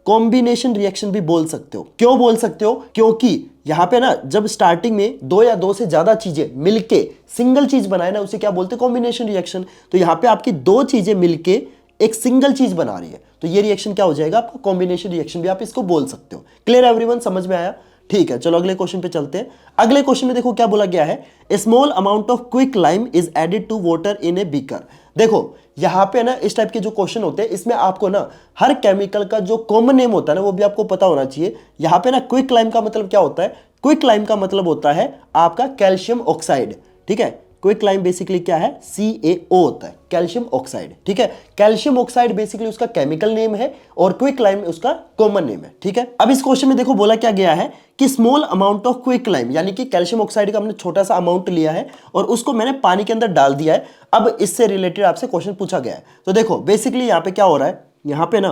कॉम्बिनेशन रिएक्शन भी बोल सकते हो। क्यों बोल सकते हो, क्योंकि यहां पे ना जब स्टार्टिंग में 2 या 2 से ज्यादा चीजें मिलके सिंगल चीज बनाए ना उसे क्या बोलते हैं, कॉम्बिनेशन रिएक्शन। तो यहां पे आपकी 2 चीजें मिलके एक सिंगल चीज बना रही है तो ये रिएक्शन क्या हो जाएगा आपका, कॉम्बिनेशन रिएक्शन भी आप इसको बोल सकते हो। क्लियर एवरीवन, समझ में आया, ठीक है। चलो अगले क्वेश्चन पे चलते हैं। अगले क्वेश्चन में देखो क्या बोला गया है, a small amount of quick lime is added to water in a beaker. देखो यहां पे ना इस टाइप के जो क्वेश्चन होते हैं इसमें आपको ना हर केमिकल का जो कॉमन नेम होता है ना वो भी आपको पता होना चाहिए। यहां पे ना क्विक लाइम का मतलब क्या होता है, क्विक लाइम का मतलब होता है आपका कैल्शियम ऑक्साइड, ठीक है। क्विक लाइम बेसिकली क्या है, CaO होता है, कैल्शियम ऑक्साइड, ठीक है। कैल्शियम ऑक्साइड बेसिकली उसका केमिकल नेम है और क्विक लाइम उसका कॉमन नेम है, ठीक है। अब इस क्वेश्चन में देखो बोला क्या गया है कि small amount of quick lime, यानी कि कैल्शियम ऑक्साइड का हमने छोटा सा अमाउंट लिया है और उसको मैंने पानी के अंदर डाल दिया है। अब इससे रिलेटेड आपसे क्वेश्चन पूछा गया है। तो देखो बेसिकली यहाँ पे क्या हो रहा है, यहाँ पे ना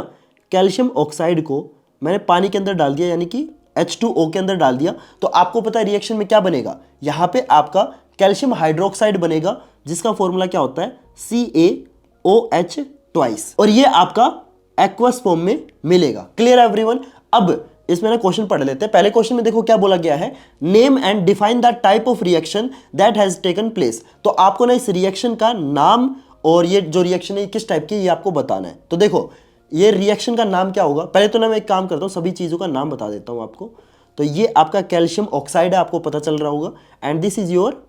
कैल्शियम ऑक्साइड को मैंने पानी के अंदर डाल दिया यानी कि H2O के अंदर डाल दिया। तो आपको पता है रिएक्शन में क्या बनेगा, यहाँ पे आपका कैल्शियम हाइड्रोक्साइड बनेगा जिसका फॉर्मूला क्या होता है, CaOH ट्वाइस, और ये आपका एक्वस फॉर्म में मिलेगा। Clear everyone. अब इसमें ना क्वेश्चन पढ़ लेते हैं। पहले क्वेश्चन में देखो क्या बोला गया है, name and define the type of reaction that has taken place. तो आपको ना इस रिएक्शन का नाम और ये जो रिएक्शन है किस टाइप की ये आपको बताना है। तो देखो ये रिएक्शन का नाम क्या होगा, पहले तो ना मैं एक काम करता हूँ सभी चीज़ों का नाम बता देता हूँ आपको। तो ये आपका कैल्शियम ऑक्साइड है, आपको पता चल रहा होगा, and this is your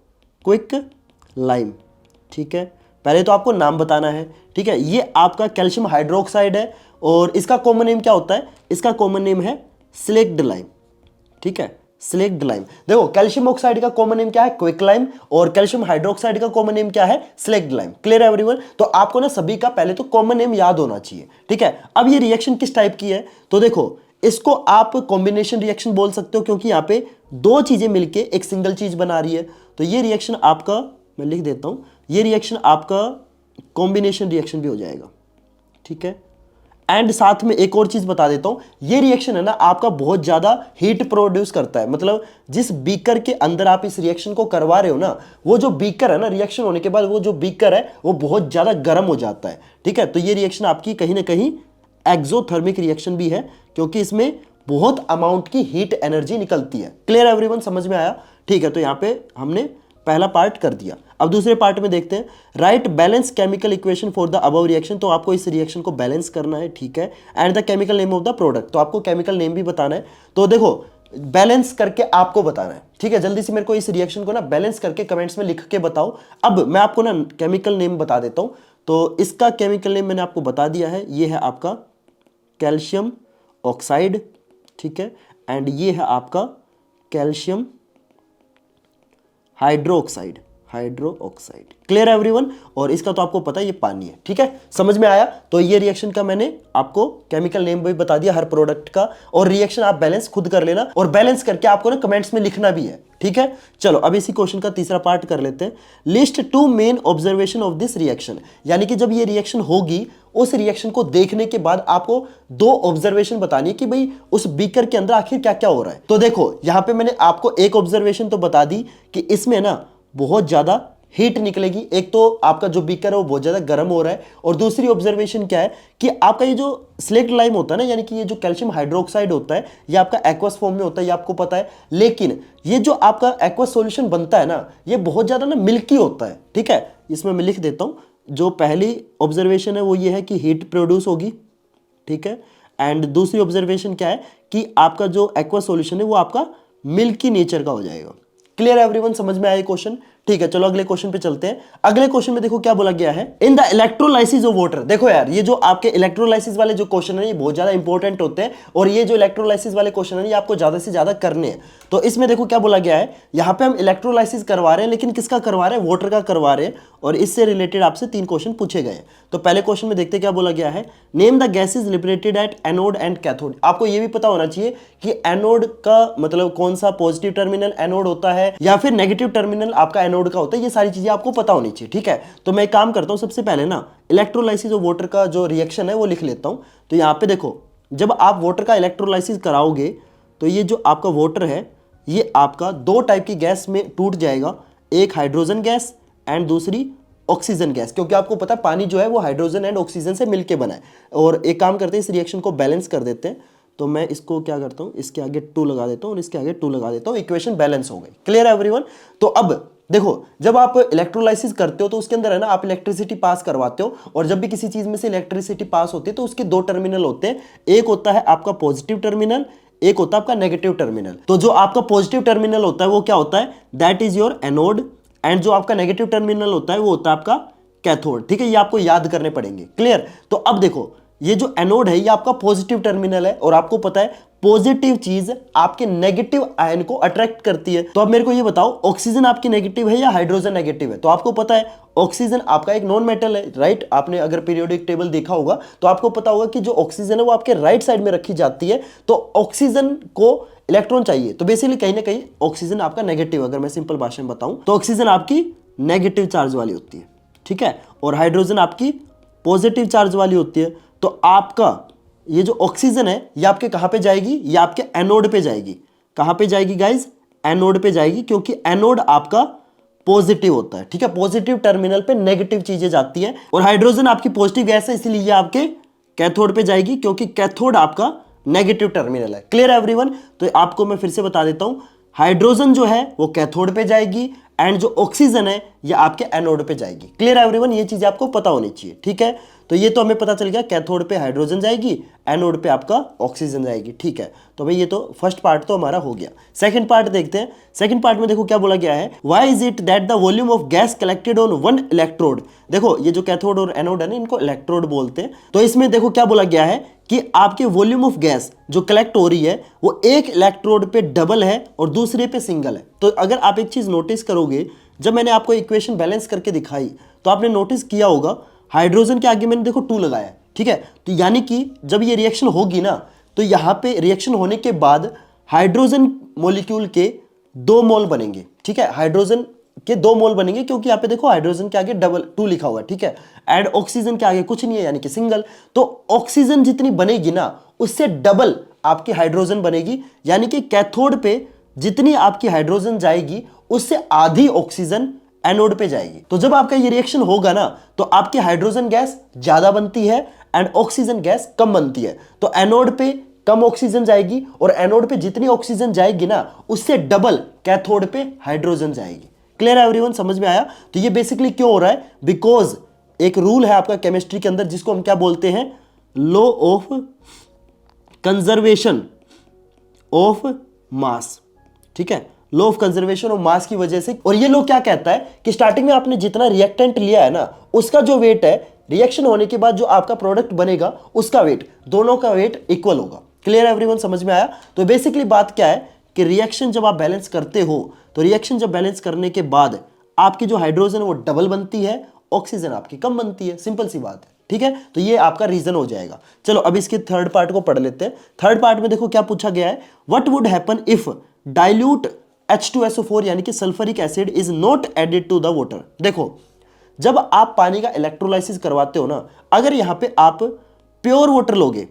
quick lime, ठीक है। पहले तो आपको नाम बताना है, ठीक है। ये आपका कैल्शियम हाइड्रोक्साइड है और इसका कॉमन नेम क्या होता है, इसका कॉमन नेम है स्लेक्ड लाइम, ठीक है, स्लेक्ड लाइम। देखो कैल्शियम ऑक्साइड का कॉमन नेम क्या है, क्विक लाइम, और कैल्शियम हाइड्रोक्साइड का कॉमन नेम क्या है, स्लेक्ड लाइम। क्लियर है एवरीवन। तो आपको ना सभी का पहले तो कॉमन नेम याद होना चाहिए, ठीक है। अब ये रिएक्शन किस टाइप की है, तो देखो इसको आप कॉम्बिनेशन रिएक्शन बोल सकते हो क्योंकि यहाँ पे 2 चीजें मिलके एक सिंगल चीज बना रही है। तो ये रिएक्शन आपका, मैं लिख देता हूं, ये रिएक्शन आपका कॉम्बिनेशन रिएक्शन भी हो जाएगा, ठीक है। एंड साथ में एक और चीज बता देता हूं, ये रिएक्शन है ना आपका बहुत ज्यादा हीट प्रोड्यूस करता है। मतलब जिस बीकर के अंदर आप इस रिएक्शन को करवा रहे हो ना, वो जो बीकर है ना, रिएक्शन होने के बाद वो जो बीकर है वो बहुत ज्यादा गर्म हो जाता है, ठीक है। तो ये रिएक्शन आपकी कहीं ना कहीं एक्सोथर्मिक रिएक्शन भी है क्योंकि इसमें बहुत अमाउंट की हीट एनर्जी निकलती है। क्लियर एवरीवन, समझ में आया, ठीक है। तो यहाँ पे हमने पहला पार्ट कर दिया। अब दूसरे पार्ट में देखते हैं, right balance chemical equation for the above reaction. तो आपको इस रिएक्शन को बैलेंस करना है, ठीक है। And the chemical name of the product, तो आपको केमिकल नेम भी बताना है। तो देखो बैलेंस करके आपको बताना है, ठीक है। जल्दी से मेरे को इस रिएक्शन को ना बैलेंस करके कमेंट्स में लिख के बताओ। अब मैं आपको ना केमिकल नेम बता देता हूं। तो इसका केमिकल नेम मैंने आपको बता दिया है, ये है आपका कैल्शियम ऑक्साइड, ठीक है। एंड ये है आपका calcium hydroxide, hydroxide. Clear everyone. और इसका तो आपको पता है ये पानी है, ठीक है। समझ में आया। तो ये रिएक्शन का मैंने आपको केमिकल नेम भी बता दिया हर प्रोडक्ट का, और रिएक्शन आप बैलेंस खुद कर लेना, और बैलेंस करके आपको ना कमेंट्स में लिखना भी है, ठीक है। चलो अब इसी क्वेश्चन का तीसरा पार्ट कर लेते हैं। List 2 main observation of this reaction, यानी कि जब ये रिएक्शन होगी उस रिएक्शन को देखने के बाद आपको 2 ऑब्जर्वेशन बतानी है कि भाई उस बीकर के अंदर आखिर क्या क्या हो रहा है। तो देखो यहां पे मैंने आपको एक ऑब्जर्वेशन तो बता दी कि इसमें ना बहुत ज्यादा हीट निकलेगी। एक तो आपका जो बीकर है वो बहुत ज्यादा गर्म हो रहा है, और दूसरी ऑब्जर्वेशन क्या है कि आपका ये जो स्लेक्ट लाइम होता है ना, यानी कि ये जो कैल्शियम हाइड्रोक्साइड होता है, ये आपका एक्वस फॉर्म में होता है, ये आपको पता है। लेकिन ये जो आपका एक्वस सॉल्यूशन बनता है ना, ये बहुत ज्यादा ना मिल्की होता है, ठीक है। इसमें मैं लिख देता हूं, जो पहली ऑब्जर्वेशन है वो ये है कि हीट प्रोड्यूस होगी, ठीक है। एंड दूसरी ऑब्जर्वेशन क्या है कि आपका जो एक्वस सॉल्यूशन है वो आपका मिल्की नेचर का हो जाएगा। क्लियर एवरीवन, समझ में आया क्वेश्चन, ठीक है। चलो अगले क्वेश्चन पे चलते हैं। अगले क्वेश्चन में देखो क्या बोला गया है, in the electrolysis of water. देखो यार ये जो आपके इलेक्ट्रोलाइसिस वाले जो क्वेश्चन है ये बहुत ज्यादा इंपॉर्टेंट होते हैं, और ये जो इलेक्ट्रोलाइसिस वाले क्वेश्चन है ये आपको ज्यादा से ज्यादा करने हैं। तो इसमें देखो क्या बोला गया है, यहाँ पे हम इलेक्ट्रोलाइसिस करवा रहे हैं, लेकिन किसका करवा रहे हैं, वाटर का करवा रहे हैं, और इससे रिलेटेड आपसे 3 क्वेश्चन पूछे गए। तो पहले क्वेश्चन में देखते क्या बोला गया है, name the gases liberated at anode and cathode. आपको ये भी पता होना चाहिए कि एनोड का मतलब कौन सा पॉजिटिव टर्मिनल एनोड होता है या फिर नेगेटिव टर्मिनल आपका एनोड का होता है, ये सारी चीजें आपको पता होनी चाहिए, ठीक है। तो मैं काम करता हूं, सबसे पहले ना इलेक्ट्रोलाइसिस ऑफ वाटर का जो रिएक्शन है वो लिख लेता हूं। तो यहां पे देखो, जब आप वाटर का इलेक्ट्रोलाइसिस कराओगे तो ये जो आपका वाटर है ये आपका 2 टाइप की गैस में टूट जाएगा, एक हाइड्रोजन गैस एंड दूसरी ऑक्सीजन गैस, क्योंकि आपको पता है पानी जो है वो हाइड्रोजन एंड ऑक्सीजन से मिलकर बना है। और एक काम करते हैं, इस रिएक्शन को बैलेंस कर देते हैं। तो मैं इसको क्या करता हूं, इसके आगे 2 लगा देता हूं और इसके आगे 2 लगा देता हूं, इक्वेशन बैलेंस हो गई। क्लियर है एवरीवन। तो अब देखो जब आप इलेक्ट्रोलाइसिस करते हो तो उसके अंदर है ना आप इलेक्ट्रिसिटी पास करवाते हो, और जब भी किसी चीज में से इलेक्ट्रिसिटी पास होती है तो उसके 2 टर्मिनल होते हैं, एक होता है आपका पॉजिटिव टर्मिनल, एक होता है आपका नेगेटिव टर्मिनल। तो जो आपका पॉजिटिव टर्मिनल होता है वो क्या होता है, that is your anode, and जो आपका नेगेटिव टर्मिनल होता है वो होता है आपका कैथोड, ठीक है। ये आपको याद करने पड़ेंगे। क्लियर। तो अब देखो ये जो एनोड है ये आपका पॉजिटिव टर्मिनल है, और आपको पता है पॉजिटिव चीज आपके नेगेटिव आयन को अट्रैक्ट करती है। तो अब मेरे को ये बताओ ऑक्सीजन आपकी नेगेटिव है या हाइड्रोजन नेगेटिव है। तो आपको पता है ऑक्सीजन आपका एक नॉन मेटल है, राइट। आपने अगर पीरियोडिक टेबल देखा होगा तो आपको पता होगा कि जो ऑक्सीजन है वो आपके राइट साइड में रखी जाती है। तो ऑक्सीजन को इलेक्ट्रॉन चाहिए, तो बेसिकली कहीं ना कहीं ऑक्सीजन आपका नेगेटिव, अगर मैं सिंपल भाषा में बताऊं तो ऑक्सीजन आपकी नेगेटिव चार्ज वाली होती है, ठीक है, और हाइड्रोजन आपकी पॉजिटिव चार्ज वाली होती है। तो आपका ये जो ऑक्सीजन है ये आपके कहां पे जाएगी, ये आपके एनोड पे जाएगी। कहां पे जाएगी गाइज, एनोड पे जाएगी, क्योंकि एनोड आपका पॉजिटिव होता है, ठीक है। पॉजिटिव टर्मिनल पे नेगेटिव चीजें जाती हैं, और हाइड्रोजन आपकी पॉजिटिव गैस है इसलिए ये आपके कैथोड पे जाएगी, क्योंकि कैथोड आपका नेगेटिव टर्मिनल है। Clear everyone. तो आपको मैं फिर से बता देता हूं, हाइड्रोजन जो है वो कैथोड पे जाएगी, एंड जो ऑक्सीजन है ये आपके एनोड पे जाएगी। क्लियर एवरीवन, ये चीज आपको पता होनी चाहिए, ठीक है। तो ये तो हमें पता चल गया, कैथोड पे हाइड्रोजन जाएगी, एनोड पे आपका ऑक्सीजन जाएगी, ठीक है। तो भाई ये तो फर्स्ट पार्ट तो हमारा हो गया। सेकंड पार्ट देखते हैं। सेकंड पार्ट में देखो क्या बोला गया है, why is it that the volume of gas collected on one electrode. देखो ये जो कैथोड और एनोड है ना इनको इलेक्ट्रोड बोलते हैं। तो इसमें देखो क्या बोला गया है कि आपके वॉल्यूम ऑफ गैस जो कलेक्ट हो रही है वो एक इलेक्ट्रोड पे डबल है और दूसरे पे सिंगल है। तो अगर आप एक चीज नोटिस करोगे, जब मैंने आपको इक्वेशन बैलेंस करके दिखाई तो आपने नोटिस किया होगा हाइड्रोजन के आगे मैंने देखो 2 लगाया, ठीक है। तो यानी कि जब ये रिएक्शन होगी ना तो यहां पे रिएक्शन होने के बाद हाइड्रोजन मॉलिक्यूल के 2 मोल बनेंगे, ठीक है। हाइड्रोजन के 2 मोल बनेंगे, क्योंकि यहाँ पे देखो हाइड्रोजन के आगे डबल 2 लिखा हुआ है, ठीक है। एंड ऑक्सीजन के आगे कुछ नहीं है, यानी कि सिंगल। तो ऑक्सीजन जितनी बनेगी ना उससे डबल आपकी हाइड्रोजन बनेगी, यानी कि कैथोड पे जितनी आपकी हाइड्रोजन जाएगी उससे आधी ऑक्सीजन एनोड पे जाएगी। तो जब आपका ये रिएक्शन होगा ना तो आपकी हाइड्रोजन गैस ज्यादा बनती है एंड ऑक्सीजन गैस कम बनती है। तो एनोड पे कम ऑक्सीजन जाएगी, और एनोड पे जितनी ऑक्सीजन जाएगी ना उससे डबल कैथोड पे हाइड्रोजन जाएगी। क्लियर एवरीवन, समझ में आया? तो ये बेसिकली क्यों हो रहा है, बिकॉज एक रूल है आपका केमिस्ट्री के अंदर जिसको हम क्या बोलते हैं, law of conservation of mass, ठीक है, law of conservation of mass की वजह से। और ये लॉ क्या कहता है कि स्टार्टिंग में आपने जितना रिएक्टेंट लिया है ना, उसका जो वेट है रिएक्शन होने के बाद जो आपका प्रोडक्ट बनेगा उसका वेट, दोनों का वेट इक्वल होगा। क्लियर एवरीवन, समझ में आया? तो बेसिकली बात क्या है कि रिएक्शन जब आप बैलेंस करते हो, तो रिएक्शन जब बैलेंस करने के बाद आपकी जो हाइड्रोजन है वो डबल बनती है, ऑक्सीजन आपकी कम बनती है, सिंपल सी बात है, ठीक है। तो ये आपका रीजन हो जाएगा। चलो अब इसके थर्ड पार्ट को पढ़ लेते हैं। थर्ड पार्ट में देखो क्या पूछा गया है, what would happen if dilute H2SO4 यानी कि sulphuric acid is not added to the water. देखो जब आप पानी का इलेक्ट्रोलाइसिस करवाते हो ना, अगर यहां पे आप प्योर वाटर लोगे,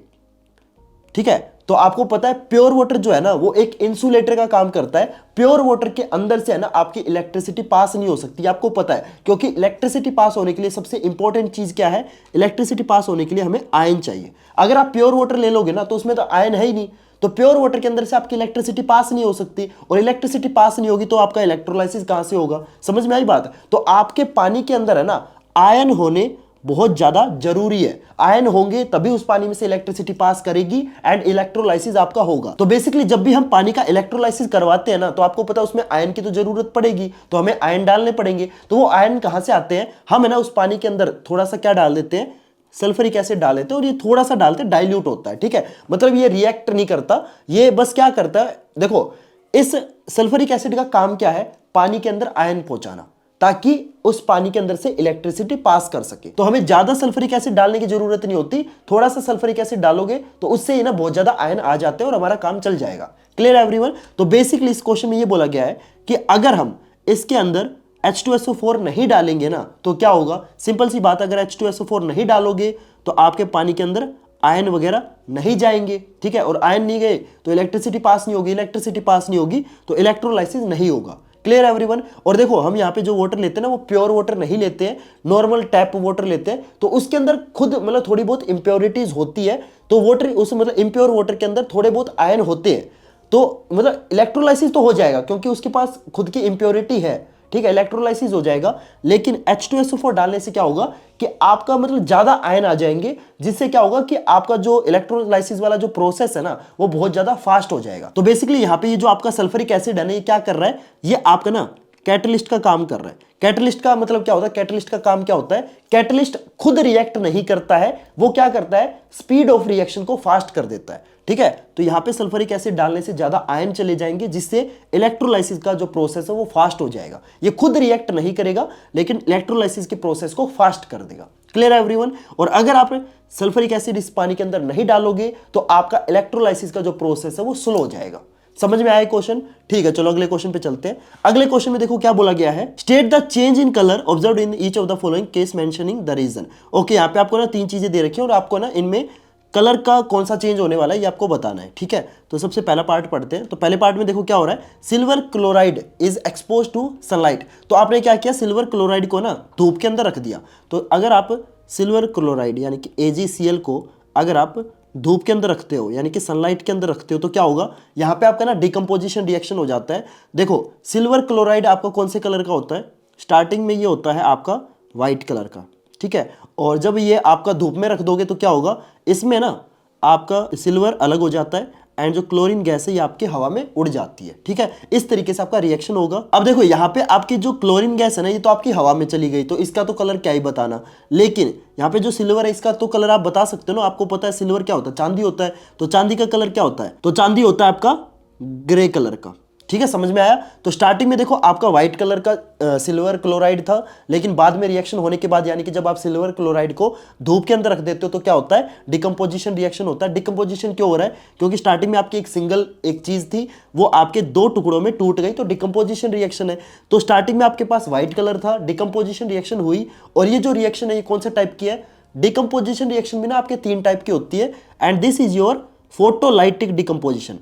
ठीक है, तो आपको पता है प्योर वाटर जो है ना वो एक इंसुलेटर का काम करता है। प्योर वाटर के अंदर से है ना आपकी इलेक्ट्रिसिटी पास नहीं हो सकती, आपको पता है, क्योंकि इलेक्ट्रिसिटी पास होने के लिए सबसे इंपॉर्टेंट चीज क्या है, इलेक्ट्रिसिटी पास होने के लिए हमें आयन चाहिए। अगर आप प्योर वाटर ले लोगे ना तो उसमें तो आयन है ही नहीं, तो प्योर वाटर के अंदर से आपकी इलेक्ट्रिसिटी पास नहीं हो सकती, और इलेक्ट्रिसिटी पास नहीं होगी तो आपका इलेक्ट्रोलाइसिस कहां से होगा, समझ में आई बात? तो आपके पानी के अंदर है ना आयन होने बहुत ज्यादा जरूरी है। आयन होंगे तभी उस पानी में से इलेक्ट्रिसिटी पास करेगी एंड इलेक्ट्रोलाइसिस आपका होगा। तो बेसिकली जब भी हम पानी का इलेक्ट्रोलाइसिस करवाते हैं ना, तो आपको पता है उसमें आयन की तो जरूरत पड़ेगी, तो हमें आयन डालने पड़ेंगे। तो वो आयन कहां से आते हैं, हम है ना उस पानी के अंदर थोड़ा सा क्या डाल देते हैं, सल्फ्यूरिक एसिड डाल देते हैं, और ये थोड़ा सा डालते हैं, डाइल्यूट होता है, ठीक है, मतलब ये रिएक्ट नहीं करता, ये बस क्या करता है, देखो इस सल्फ्यूरिक एसिड का काम क्या है, पानी के अंदर आयन पहुंचाना, ताकि उस पानी के अंदर से इलेक्ट्रिसिटी पास कर सके। तो हमें ज्यादा सल्फ्यूरिक एसिड डालने की जरूरत नहीं होती, थोड़ा सा सल्फ्यूरिक एसिड डालोगे तो उससे ना बहुत ज्यादा आयन आ जाते हैं और हमारा काम चल जाएगा। Clear everyone? तो बेसिकली इस क्वेश्चन में ये बोला गया है कि अगर हम इसके अंदर H2SO4 नहीं डालेंगे ना तो क्या होगा, सिंपल सी बात, अगर H2SO4 नहीं डालोगे तो आपके पानी के अंदर आयन वगैरह नहीं जाएंगे, ठीक है, और आयन नहीं गए तो इलेक्ट्रिसिटी पास नहीं होगी, इलेक्ट्रिसिटी पास नहीं होगी तो इलेक्ट्रोलाइसिस नहीं होगा। Clear everyone? और देखो हम यहाँ पे जो वाटर लेते हैं ना वो प्योर वाटर नहीं लेते हैं, नॉर्मल टैप वाटर लेते हैं, तो उसके अंदर खुद मतलब थोड़ी बहुत इंप्योरिटीज होती है, तो वाटर उस मतलब इम्प्योर वाटर के अंदर थोड़े बहुत आयन होते हैं, तो मतलब इलेक्ट्रोलाइसिस तो हो जाएगा क्योंकि उसके पास खुद की इंप्योरिटी है, ठीक है, इलेक्ट्रोलाइसिस हो जाएगा। लेकिन H2SO4 डालने से क्या होगा कि आपका मतलब ज्यादा आयन आ जाएंगे, जिससे क्या होगा कि आपका जो इलेक्ट्रोलाइसिस वाला जो प्रोसेस है ना वो बहुत ज्यादा फास्ट हो जाएगा। तो बेसिकली यहाँ पे ये जो आपका सल्फ्यूरिक एसिड है ना, ये क्या कर रहा है, ये आपका ना कैटलिस्ट का काम कर रहा है। कैटलिस्ट का मतलब क्या होता है, कैटलिस्ट का काम क्या होता है, कैटलिस्ट खुद रिएक्ट नहीं करता है, वो क्या करता है, स्पीड ऑफ रिएक्शन को फास्ट कर देता है, ठीक है। तो यहां पे सल्फ्यूरिक एसिड डालने से ज्यादा आयन चले जाएंगे, जिससे इलेक्ट्रोलाइसिस का जो प्रोसेस है वो फास्ट हो जाएगा। ये खुद रिएक्ट नहीं करेगा लेकिन इलेक्ट्रोलाइसिस के प्रोसेस को फास्ट कर देगा। क्लियर है एवरीवन? और अगर आप सल्फ्यूरिक एसिड इस पानी के अंदर नहीं डालोगे तो आपका इलेक्ट्रोलाइसिस का जो प्रोसेस है वो स्लो हो जाएगा। समझ में आया क्वेश्चन? ठीक है, चलो अगले क्वेश्चन पे चलते हैं। अगले क्वेश्चन में देखो क्या बोला गया है, state the change in colour observed in each of the following case mentioning the reason. Okay, यहाँ पे आपको ना 3 चीजें दे रखी है और आपको ना इनमें कलर का कौन सा चेंज होने वाला है ये आपको बताना है, ठीक है। तो सबसे पहला पार्ट पढ़ते हैं। तो पहले पार्ट में देखो क्या हो रहा है, silver chloride is expose to sunlight. तो आपने क्या किया, सिल्वर क्लोराइड को ना धूप के अंदर रख दिया। तो अगर आप सिल्वर क्लोराइड यानी कि AgCl को अगर आप धूप के अंदर रखते हो यानी कि सनलाइट के अंदर रखते हो तो क्या होगा, यहाँ पे आपका ना डिकम्पोजिशन रिएक्शन हो जाता है। देखो सिल्वर क्लोराइड आपका कौन से कलर का होता है, स्टार्टिंग में ये होता है आपका व्हाइट कलर का, ठीक है, और जब ये आपका धूप में रख दोगे तो क्या होगा, इसमें ना आपका सिल्वर अलग हो जाता है एंड जो क्लोरीन गैस है ये आपकी हवा में उड़ जाती है, ठीक है। इस तरीके से आपका रिएक्शन होगा। अब देखो यहाँ पे आपकी जो क्लोरीन गैस है ना ये तो आपकी हवा में चली गई, तो इसका तो कलर क्या ही बताना, लेकिन यहाँ पे जो सिल्वर है इसका तो कलर आप बता सकते हो ना। आपको पता है सिल्वर क्या होता है, चांदी होता है, तो चांदी का कलर क्या होता है, तो चांदी होता है आपका ग्रे कलर का, ठीक है, समझ में आया। तो स्टार्टिंग में देखो आपका व्हाइट कलर का सिल्वर क्लोराइड था, लेकिन बाद में रिएक्शन होने के बाद यानी कि जब आप सिल्वर क्लोराइड को धूप के अंदर रख देते हो तो क्या होता है, डिकम्पोजिशन रिएक्शन होता है। डिकम्पोजिशन क्यों हो रहा है, क्योंकि स्टार्टिंग में आपकी एक चीज थी वो आपके 2 टुकड़ों में टूट गई, तो डिकम्पोजिशन रिएक्शन है। तो स्टार्टिंग में आपके पास व्हाइट कलर था, डिकम्पोजिशन रिएक्शन हुई, और ये जो रिएक्शन है ये कौन से टाइप की है, डिकम्पोजिशन रिएक्शन में ना आपके 3 टाइप की होती है, and this is your photolytic decomposition.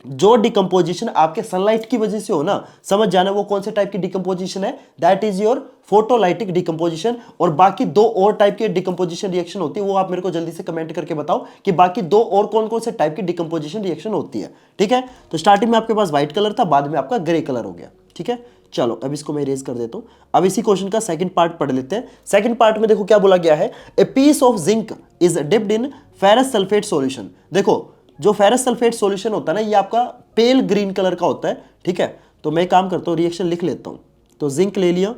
जो डिकम्पोजिशन आपके सनलाइट की वजह से हो ना, समझ जाना वो कौन से टाइप की डिकम्पोजिशन है, that is your photolytic decomposition. और बाकी 2 और टाइप के डिकम्पोजिशन रिएक्शन होती है, वो आप मेरे को जल्दी से कमेंट करके बताओ कि बाकी 2 और कौन कौन से टाइप की डिकम्पोजिशन रिएक्शन होती है, ठीक है। तो स्टार्टिंग में आपके पास व्हाइट कलर था, बाद में आपका ग्रे कलर हो गया, ठीक है। चलो अब इसको मैं इरेज कर देता हूं। अब इसी क्वेश्चन का सेकंड पार्ट पढ़ लेते हैं। सेकंड पार्ट में देखो क्या बोला गया है, a piece of zinc is dipped in ferrous sulphate solution. देखो जो फेरस सल्फेट सॉल्यूशन होता है ना, ये आपका पेल ग्रीन कलर का होता है, ठीक है। तो मैं काम करता हूं, रिएक्शन लिख लेता हूं। तो जिंक ले लिया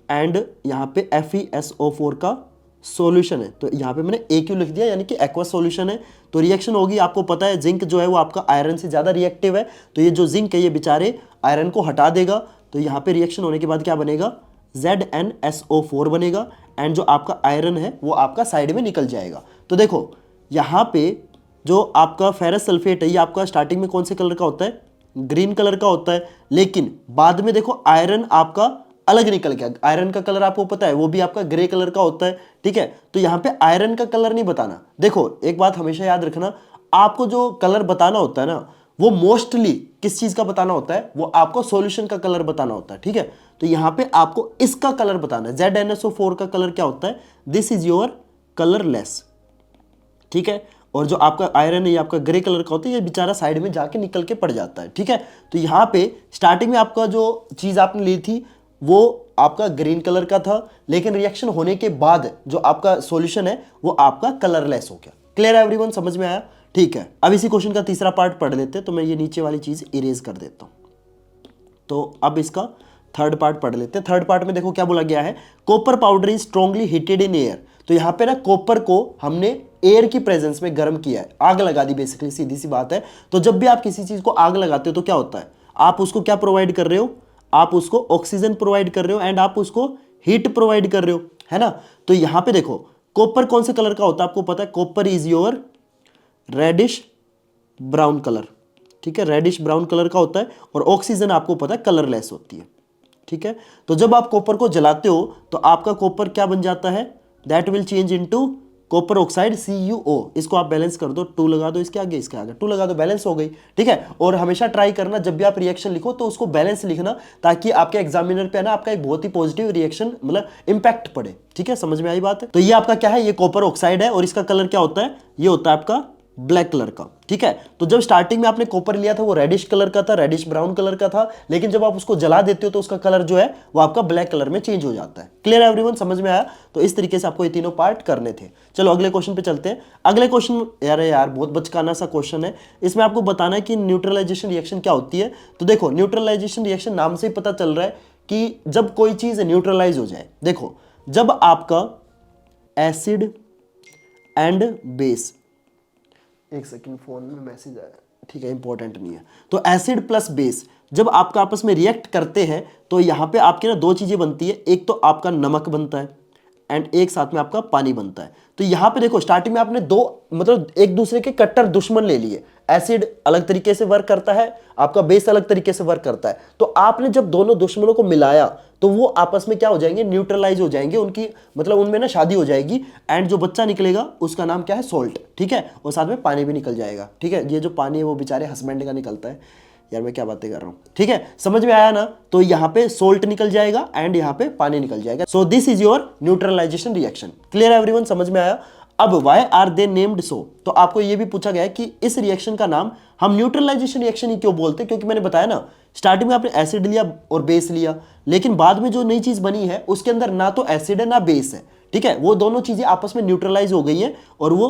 एंड यहां पे FeSO4 का सॉल्यूशन है, तो यहां पे मैंने AQ लिख दिया, यानी कि एक्वस सॉल्यूशन है। तो रिएक्शन होगी, आपको पता है जिंक जो है वो आपका आयरन से ज्यादा रिएक्टिव है, तो ये जो जिंक है ये बेचारे आयरन को हटा देगा। तो यहाँ पे रिएक्शन होने के बाद क्या बनेगा, ZnSO4 बनेगा एंड जो आपका आयरन है वो आपका साइड में निकल जाएगा। तो देखो यहाँ पे जो आपका फेरस सल्फेट है ये आपका स्टार्टिंग में कौन से कलर का होता है, ग्रीन कलर का होता है, लेकिन बाद में देखो आयरन आपका अलग निकल गया। आयरन का कलर आपको पता है वो भी आपका ग्रे कलर का होता है, ठीक है। तो यहाँ पे आयरन का कलर नहीं बताना। देखो एक बात हमेशा याद रखना, आपको जो कलर बताना होता है ना, वो मोस्टली किस चीज का बताना होता है, वो आपको सॉल्यूशन का कलर बताना होता है, ठीक है। तो यहाँ पे आपको इसका कलर बताना है। ZnSO4 का कलर क्या होता है, दिस इज योर कलरलेस, ठीक है। और जो आपका आयरन है ये आपका ग्रे कलर का होता है, ये बेचारा साइड में जाके निकल के पड़ जाता है, ठीक है। तो यहाँ पे स्टार्टिंग में आपका जो चीज आपने ली थी वो आपका ग्रीन कलर का था, लेकिन रिएक्शन होने के बाद जो आपका सॉल्यूशन है वो आपका कलरलेस हो गया। क्लियर है एवरीवन, समझ में आया, ठीक है। अब इसी क्वेश्चन का तीसरा पार्ट पढ़ लेते हैं। तो मैं ये नीचे वाली चीज इरेज कर देता हूं। तो अब इसका थर्ड पार्ट पढ़ लेते हैं। थर्ड पार्ट में देखो क्या बोला गया है, copper powder is strongly heated in air. तो यहाँ पे ना कॉपर को हमने एयर की प्रेजेंस में गर्म किया है, आग लगा दी, बेसिकली सीधी सी बात है। तो जब भी आप किसी चीज को आग लगाते हो तो क्या होता है, आप उसको क्या प्रोवाइड कर रहे हो, आप उसको ऑक्सीजन प्रोवाइड कर रहे हो एंड आप उसको हीट प्रोवाइड कर रहे हो, है ना। तो यहां पे देखो कॉपर कौन से कलर का होता है आपको पता है, copper is your reddish brown colour, ठीक है, रेडिश ब्राउन कलर का होता है। और ऑक्सीजन आपको पता है कलरलेस होती है, ठीक है। तो जब आप कॉपर को जलाते हो तो आपका कॉपर क्या बन जाता है, that will change into copper oxide CuO। इसको आप बैलेंस कर दो, 2 लगा दो इसके आगे, इसके आगे 2 लगा दो, बैलेंस हो गई, ठीक है। और हमेशा ट्राई करना जब भी आप रिएक्शन लिखो तो उसको बैलेंस लिखना, ताकि आपके एग्जामिनर पे ना आपका एक बहुत ही पॉजिटिव रिएक्शन मतलब इंपैक्ट पड़े, ठीक है। समझ में आई बात है। तो ये आपका क्या है, ये कॉपर ऑक्साइड है और इसका कलर क्या होता है, ये होता है आपका ब्लैक कलर का, ठीक है। तो जब स्टार्टिंग में आपने कॉपर लिया था वो रेडिश कलर का था, रेडिश ब्राउन कलर का था, लेकिन जब आप उसको जला देते हो तो उसका कलर जो है वो आपका ब्लैक कलर में चेंज हो जाता है। क्लियर है एवरीवन, समझ में आया। तो इस तरीके से आपको ये तीनों पार्ट करने थे। चलो अगले क्वेश्चन पे चलते हैं। अगले क्वेश्चन यार बहुत बचकाना सा क्वेश्चन है, इसमें आपको बताना है कि न्यूट्रलाइजेशन रिएक्शन क्या होती है। तो देखो न्यूट्रलाइजेशन रिएक्शन नाम से ही पता चल रहा है कि जब कोई चीज न्यूट्रलाइज हो जाए। देखो जब आपका एसिड एंड बेस, एक सेकंड फोन में मैसेज आया, ठीक है, इंपॉर्टेंट नहीं है। तो एसिड प्लस बेस जब आपका आपस में रिएक्ट करते हैं तो यहां पे आपके ना 2 चीजें बनती है, एक तो आपका नमक बनता है एंड एक साथ में आपका पानी बनता है। तो यहां पे देखो स्टार्टिंग में आपने 2 मतलब एक दूसरे के कट्टर दुश्मन ले लिए। एसिड अलग तरीके से वर्क करता है, आपका बेस अलग तरीके से वर्क करता है। तो आपने जब दोनों दुश्मनों को मिलाया तो वो आपस में क्या हो जाएंगे, न्यूट्रलाइज हो जाएंगे, उनकी मतलब उनमें ना शादी हो जाएगी एंड जो बच्चा निकलेगा उसका नाम क्या है, सॉल्ट, ठीक है। और साथ में पानी भी निकल जाएगा, ठीक है। ये जो पानी है वो बेचारे हस्बैंड का निकलता है, यार मैं क्या बातें कर रहा हूँ, ठीक है, समझ में आया ना। तो यहाँ पे सोल्ट निकल जाएगा एंड यहाँ पे पानी निकल जाएगा। So this is your neutralisation reaction. Clear है एवरीवन, समझ में आया। अब why are they named so, तो आपको ये भी पूछा गया है कि इस रिएक्शन का नाम हम न्यूट्रलाइजेशन रिएक्शन ही क्यों बोलते हैं, क्योंकि मैंने बताया ना स्टार्टिंग में आपने एसिड लिया और बेस लिया, लेकिन बाद में जो नई चीज बनी है उसके अंदर ना तो एसिड है ना बेस है, ठीक है। वो दोनों चीजें आपस में न्यूट्रलाइज हो गई हैं और वो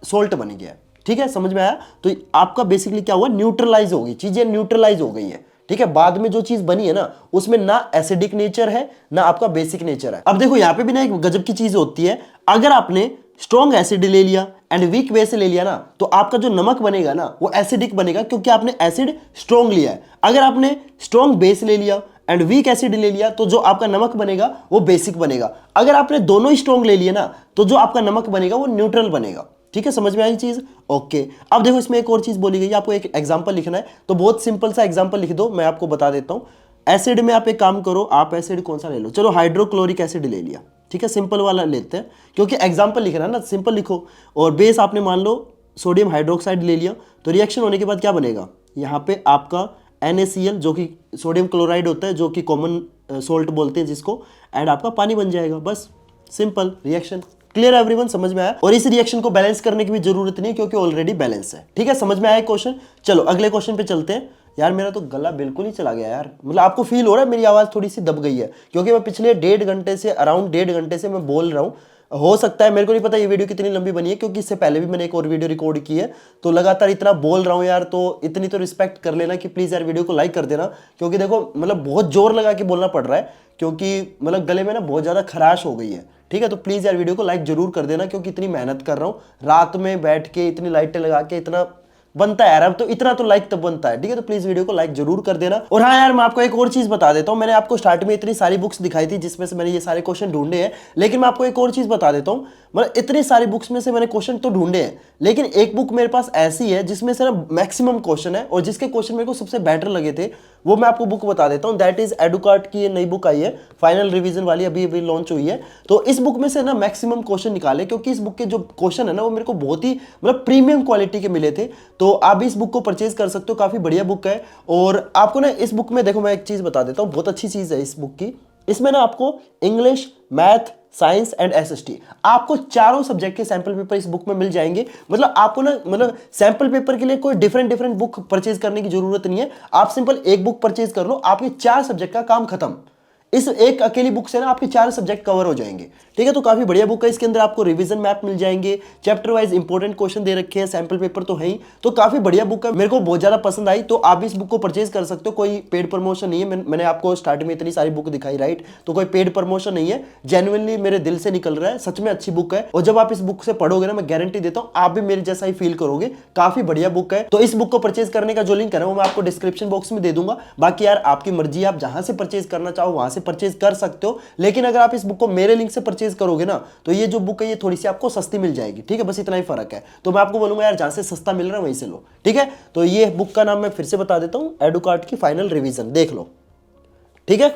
सोल्ट बन गया, ठीक है, समझ में आया। तो आपका बेसिकली क्या हुआ, न्यूट्रलाइज हो गई, चीजें न्यूट्रलाइज हो गई है, ठीक है। बाद में जो चीज बनी है ना उसमें ना एसिडिक नेचर है ना आपका बेसिक नेचर है। अब देखो यहाँ पे भी ना एक गजब की चीज होती है, अगर आपने स्ट्रॉन्ग एसिड ले लिया एंड वीक बेस ले लिया ना तो आपका जो नमक बनेगा ना वो एसिडिक बनेगा, क्योंकि आपने एसिड स्ट्रॉन्ग लिया है। अगर आपने स्ट्रॉन्ग बेस ले लिया एंड वीक एसिड ले लिया तो जो आपका नमक बनेगा वो बेसिक बनेगा। अगर आपने दोनों ही स्ट्रॉन्ग ले लिया ना तो जो आपका नमक बनेगा वो न्यूट्रल बनेगा, ठीक है, समझ में आई चीज। ओके, अब देखो इसमें एक और चीज बोली गई है, आपको एक एग्जांपल लिखना है, तो बहुत सिंपल सा एग्जांपल लिख दो, मैं आपको बता देता हूं। एसिड में आप एक काम करो, आप एसिड कौन सा ले लो, चलो हाइड्रोक्लोरिक एसिड ले लिया, ठीक है, सिंपल वाला लेते हैं क्योंकि एग्जांपल लिखना है ना, सिंपल लिखो। और बेस आपने मान लो सोडियम हाइड्रोक्साइड ले लिया, तो रिएक्शन होने के बाद क्या बनेगा, यहाँ पे आपका NaCl जो कि सोडियम क्लोराइड होता है, जो कि कॉमन सोल्ट बोलते हैं जिसको, एंड आपका पानी बन जाएगा, बस सिंपल रिएक्शन। क्लियर एवरीवन, समझ में आया। और इस रिएक्शन को बैलेंस करने की भी जरूरत नहीं क्योंकि ऑलरेडी बैलेंस है, ठीक है, समझ में आया क्वेश्चन। चलो अगले क्वेश्चन पे चलते हैं। यार मेरा तो गला बिल्कुल ही चला गया यार, मतलब आपको फील हो रहा है मेरी आवाज़ थोड़ी सी दब गई है, क्योंकि मैं पिछले 1.5 घंटे से, अराउंड 1.5 घंटे से मैं बोल रहा हूँ। हो सकता है, मेरे को नहीं पता ये वीडियो कितनी लंबी बनी है, क्योंकि इससे पहले भी मैंने एक और वीडियो रिकॉर्ड की है, तो लगातार इतना बोल रहा हूँ यार, तो इतनी तो रिस्पेक्ट कर लेना कि प्लीज़ यार वीडियो को लाइक कर देना, क्योंकि देखो मतलब बहुत जोर लगा के बोलना पड़ रहा है, क्योंकि मतलब गले में ना बहुत ज़्यादा खराश हो गई है। ठीक है, तो प्लीज़ यार वीडियो को लाइक जरूर कर देना, क्योंकि इतनी मेहनत कर रहा हूँ रात में बैठ के, इतनी लाइटें लगा के, इतना बनता है यार, अब तो इतना तो लाइक तब बनता है। ठीक है, तो प्लीज वीडियो को लाइक जरूर कर देना। और हाँ यार, मैं आपको एक और चीज बता देता हूँ, मैंने आपको स्टार्ट में इतनी सारी बुक्स दिखाई थी जिसमें से मैंने ये सारे क्वेश्चन ढूंढे हैं, लेकिन मैं आपको एक और चीज बता देता हूँ, मतलब इतनी सारी बुक्स में से मैंने क्वेश्चन तो ढूंढे हैं, लेकिन एक बुक मेरे पास ऐसी है जिसमें से ना मैक्सिमम क्वेश्चन है, और जिसके क्वेश्चन मेरे को सबसे बेटर लगे थे, वो मैं आपको बुक बता देता हूँ। दैट इज एडुकार्ट की ये नई बुक आई है, फाइनल रिवीजन वाली, अभी अभी लॉन्च हुई है। तो इस बुक में से ना मैक्सिमम क्वेश्चन निकाले, क्योंकि इस बुक के जो क्वेश्चन है ना, वो मेरे को बहुत ही मतलब प्रीमियम क्वालिटी के मिले थे। तो आप इस बुक को परचेज कर सकते हो, काफी बढ़िया बुक है। और आपको ना इस बुक में, देखो मैं एक चीज बता देता हूँ, बहुत अच्छी चीज है इस बुक की, इसमें ना आपको English, math, science and SST, आपको चारों सब्जेक्ट के सैंपल पेपर इस बुक में मिल जाएंगे। मतलब आपको ना, मतलब सैंपल पेपर के लिए कोई डिफरेंट बुक परचेज करने की जरूरत नहीं है, आप सिंपल एक बुक परचेज कर लो, आपके 4 सब्जेक्ट का काम खत्म। इस एक अकेली बुक से ना आपके 4 सब्जेक्ट कवर हो जाएंगे। ठीक है, तो काफी बढ़िया बुक है। इसके अंदर आपको रिवीजन मैप मिल जाएंगे, चैप्टर वाइज इंपॉर्टेंट क्वेश्चन दे रखे हैं, सैंपल पेपर तो है ही, तो काफी बढ़िया बुक है, मेरे को बहुत ज्यादा पसंद आई। तो आप इस बुक को परचेज कर सकते हो, कोई पेड प्रमोशन नहीं है। मैंने आपको स्टार्ट में इतनी सारी बुक दिखाई, राइट, तो कोई पेड प्रमोशन नहीं है, जेन्युइनली मेरे दिल से निकल रहा है, सच में अच्छी बुक है। और जब आप इस बुक से पढ़ोगे ना, मैं गारंटी देता हूँ आप भी मेरे जैसा ही फील करोगे, काफी बढ़िया बुक है। तो इस बुक को परचेज करने का जो लिंक है ना, वो मैं आपको डिस्क्रिप्शन बॉक्स में दे दूंगा। बाकी यार आपकी मर्जी, आप जहां से परचेज करना चाहो वहां से परचेज कर सकते हो, लेकिन अगर आप इस बुक को मेरे लिंक से परचेज करोगे ना, तो ये जो बुक है ये थोड़ी सी आपको सस्ती मिल जाएगी। ठीक है, बस इतना ही फर्क है। तो मैं आपको बोलूंगा यार, जहां से सस्ता मिल रहा है वहीं से लो। ठीक है, तो ये बुक का नाम मैं फिर से बता देता हूं, एडुकार्ट की फाइनल रिवीजन, देख लो। ठीक है,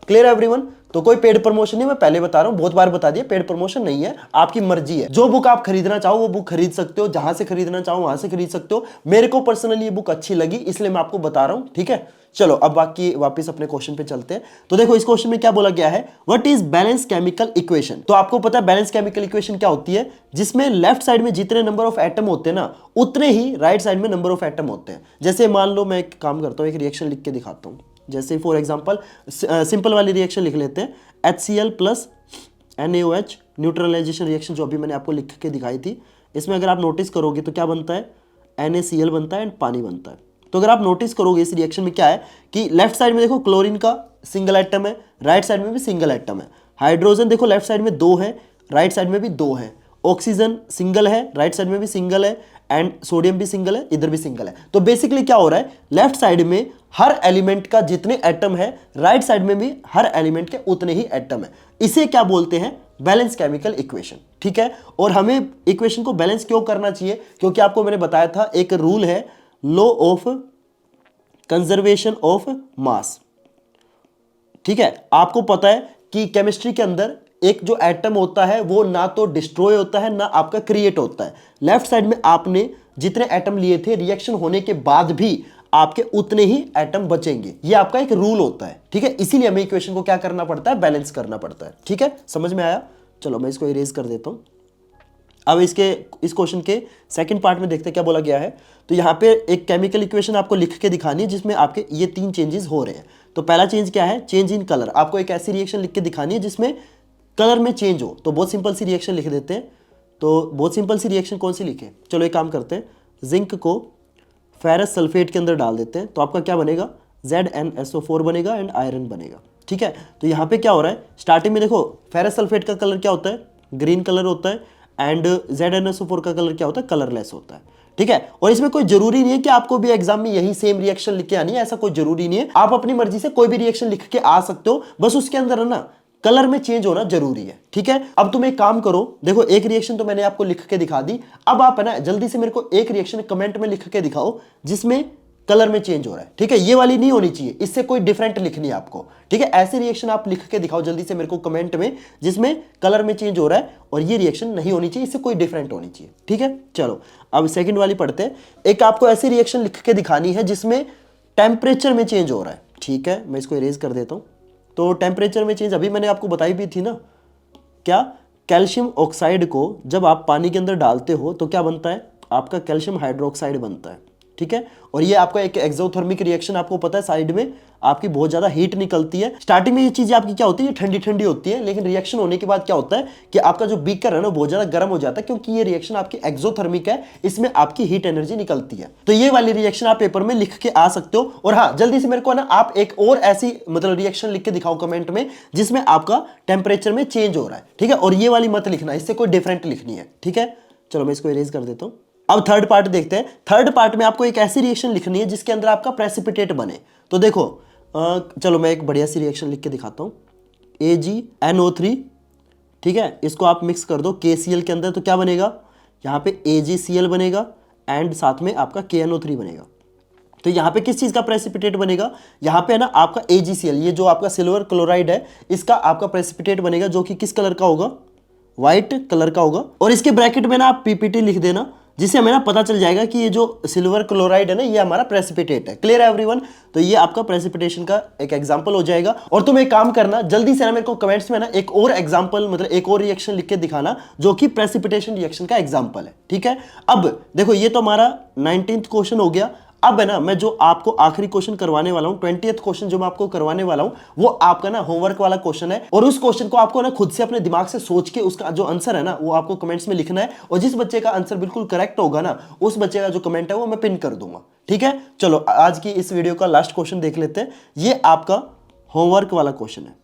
क्लियर एवरीवन। तो कोई पेड प्रमोशन नहीं, मैं पहले बता रहा हूं, बहुत बार बता दिया, पेड प्रमोशन नहीं है, आपकी मर्जी है। जो बुक आप खरीदना चाहो वो बुक खरीद सकते हो, जहां से खरीदना चाहो वहां से खरीद सकते हो। मेरे को पर्सनली ये बुक अच्छी लगी, इसलिए मैं आपको बता रहा हूं। ठीक है, चलो अब बाकी वापस अपने क्वेश्चन पे चलते हैं। तो देखो इस क्वेश्चन में क्या बोला गया है, what is balance chemical equation. तो आपको पता है बैलेंस केमिकल इक्वेशन क्या होती है, जिसमें लेफ्ट साइड में जितने नंबर ऑफ एटम होते हैं ना, उतने ही राइट साइड में नंबर ऑफ एटम होते हैं। जैसे मान लो मैं एक काम करता हूं, एक रिएक्शन लिख के दिखाता हूं। जैसे फॉर एग्जांपल सिंपल वाली रिएक्शन लिख लेते हैं, HCl plus NaOH neutralisation reaction, जो अभी मैंने आपको लिख के दिखाई थी। इसमें अगर आप नोटिस करोगे तो क्या बनता है, NaCl बनता है एंड पानी बनता है। तो अगर आप नोटिस करोगे इस रिएक्शन में क्या है कि लेफ्ट साइड में देखो क्लोरीन का सिंगल एटम है, राइट साइड में भी सिंगल एटम है। हाइड्रोजन देखो लेफ्ट साइड में 2 है, राइट साइड में भी 2 है। ऑक्सीजन सिंगल है, राइट साइड में भी सिंगल है, एंड सोडियम भी सिंगल है, इधर भी सिंगल है। तो बेसिकली क्या हो रहा है, लेफ्ट साइड में हर एलिमेंट का जितने एटम है, राइट साइड में भी हर एलिमेंट के उतने ही एटम है। इसे क्या बोलते हैं, बैलेंस केमिकल इक्वेशन। ठीक है, और हमें इक्वेशन को बैलेंस क्यों करना चाहिए, क्योंकि आपको मैंने बताया था एक रूल है, law of conservation of mass. ठीक है, आपको पता है कि केमिस्ट्री के अंदर एक जो एटम होता है वो ना तो डिस्ट्रॉय होता है ना आपका क्रिएट होता है। लेफ्ट साइड में आपने जितने एटम लिए थे, रिएक्शन होने के बाद भी आपके उतने ही एटम बचेंगे, ये आपका एक रूल होता है। ठीक है, इसीलिए हमें इक्वेशन को क्या करना पड़ता है, बैलेंस करना पड़ता है। ठीक है, समझ में आया। चलो मैं इसको इरेज कर देता हूं। अब इस क्वेश्चन के सेकंड पार्ट में देखते हैं क्या बोला गया है। तो यहाँ पे एक केमिकल इक्वेशन आपको लिख के दिखानी है जिसमें आपके ये 3 चेंजेस हो रहे हैं। तो पहला चेंज क्या है, चेंज इन कलर। आपको एक ऐसी रिएक्शन लिख के दिखानी है जिसमें कलर में चेंज हो। तो बहुत सिंपल सी रिएक्शन लिख देते हैं। तो बहुत सिंपल सी रिएक्शन कौन सी लिखे, चलो एक काम करते हैं, जिंक को फेरस सल्फेट के अंदर डाल देते हैं। तो आपका क्या बनेगा, ZnSO4 बनेगा एंड आयरन बनेगा। ठीक है, तो यहाँ पे क्या हो रहा है, स्टार्टिंग में देखो फेरस सल्फेट का कलर क्या होता है, ग्रीन कलर होता है, एंड ZnSO4 का कलर क्या होता है, कलरलेस होता है। ठीक है, और इसमें कोई जरूरी नहीं है कि आपको भी एग्जाम में यही सेम रिएक्शन लिख के आनी है, ऐसा कोई जरूरी नहीं है। आप अपनी मर्जी से कोई भी रिएक्शन लिख के आ सकते हो, बस उसके अंदर है ना कलर में चेंज होना जरूरी है। ठीक है, अब तुम एक काम करो, देखो एक रिएक्शन तो मैंने आपको लिख के दिखा दी। अब आप है ना जल्दी से मेरे को एक रिएक्शन कमेंट में लिख के दिखाओ जिसमें कलर में चेंज हो रहा है। ठीक है, ये वाली नहीं होनी चाहिए, इससे कोई डिफरेंट लिखनी है आपको। ठीक है, ऐसे रिएक्शन आप लिख के दिखाओ जल्दी से मेरे को कमेंट में जिसमें कलर में चेंज हो रहा है, और ये रिएक्शन नहीं होनी चाहिए, इससे कोई डिफरेंट होनी चाहिए। ठीक है, चलो अब सेकंड वाली पढ़ते हैं। एक आपको ऐसी रिएक्शन लिख के दिखानी है जिसमें टेम्परेचर में चेंज हो रहा है। ठीक है, मैं इसको इरेज कर देता हूं। तो टेम्परेचर में चेंज अभी मैंने आपको बताई भी थी ना, क्या, कैल्शियम ऑक्साइड को जब आप पानी के अंदर डालते हो तो क्या बनता है, आपका कैल्शियम हाइड्रोक्साइड बनता है। ठीक है। और ये आपका एक एक्सोथर्मिक रिएक्शन, आपको पता है साइड में आपकी बहुत ज्यादा हीट निकलती है। स्टार्टिंग में ये चीजें आपकी क्या होती है, ठंडी ठंडी होती है, लेकिन रिएक्शन होने के बाद क्या होता है कि आपका जो बीकर है ना बहुत ज्यादा गर्म हो जाता है, क्योंकि ये रिएक्शन आपकी एक्सोथर्मिक है, इसमें आपकी हीट एनर्जी निकलती है। तो ये वाली रिएक्शन आप पेपर में लिख के आ सकते हो। और हाँ, जल्दी से मेरे को ना आप एक और ऐसी मतलब रिएक्शन लिख के दिखाओ कमेंट में जिसमें आपका टेम्परेचर में चेंज हो रहा है, ठीक है। और ये वाली मत लिखना, इससे कोई डिफरेंट लिखनी है, ठीक है। चलो मैं इसको इरेज कर देता हूं। अब थर्ड पार्ट देखते हैं। थर्ड पार्ट में आपको एक ऐसी रिएक्शन लिखनी है जिसके अंदर आपका प्रेसिपिटेट बने। तो देखो चलो मैं एक बढ़िया सी रिएक्शन लिख के दिखाता हूं। AgNO3, ठीक है, इसको आप मिक्स कर दो KCl के अंदर, तो क्या बनेगा, यहाँ पे AgCl बनेगा एंड साथ में आपका KNO3 बनेगा। तो यहाँ पे किस चीज का प्रेसिपिटेट बनेगा, यहाँ पे है ना आपका AgCl, ये जो आपका सिल्वर क्लोराइड है, इसका आपका प्रेसिपिटेट बनेगा, जो कि किस कलर का होगा, व्हाइट कलर का होगा। और इसके ब्रैकेट में ना आप PPT लिख देना, जिससे हमें ना पता चल जाएगा कि ये जो सिल्वर क्लोराइड है ना, ये हमारा प्रेसिपिटेट है। क्लियर है एवरीवन? तो ये आपका प्रेसिपिटेशन का एक एग्जांपल हो जाएगा। और तुम एक काम करना, जल्दी से ना मेरे को कमेंट्स में ना एक और एग्जांपल, मतलब एक और रिएक्शन लिख के दिखाना जो कि प्रेसिपिटेशन रिएक्शन का एग्जांपल है, ठीक है। अब देखो ये तो हमारा 19th क्वेश्चन हो गया। अब है ना मैं जो आपको आखिरी क्वेश्चन करवाने वाला हूं, 20th क्वेश्चन जो मैं आपको करवाने वाला हूं, वो आपका ना होमवर्क वाला क्वेश्चन है। और उस क्वेश्चन को आपको ना खुद से अपने दिमाग से सोच के उसका जो आंसर है ना वो आपको कमेंट्स में लिखना है। और जिस बच्चे का आंसर बिल्कुल करेक्ट होगा ना, उस बच्चे का जो कमेंट है वो मैं पिन कर दूंगा, ठीक है। चलो आज की इस वीडियो का लास्ट क्वेश्चन देख लेते हैं। ये आपका होमवर्क वाला क्वेश्चन है,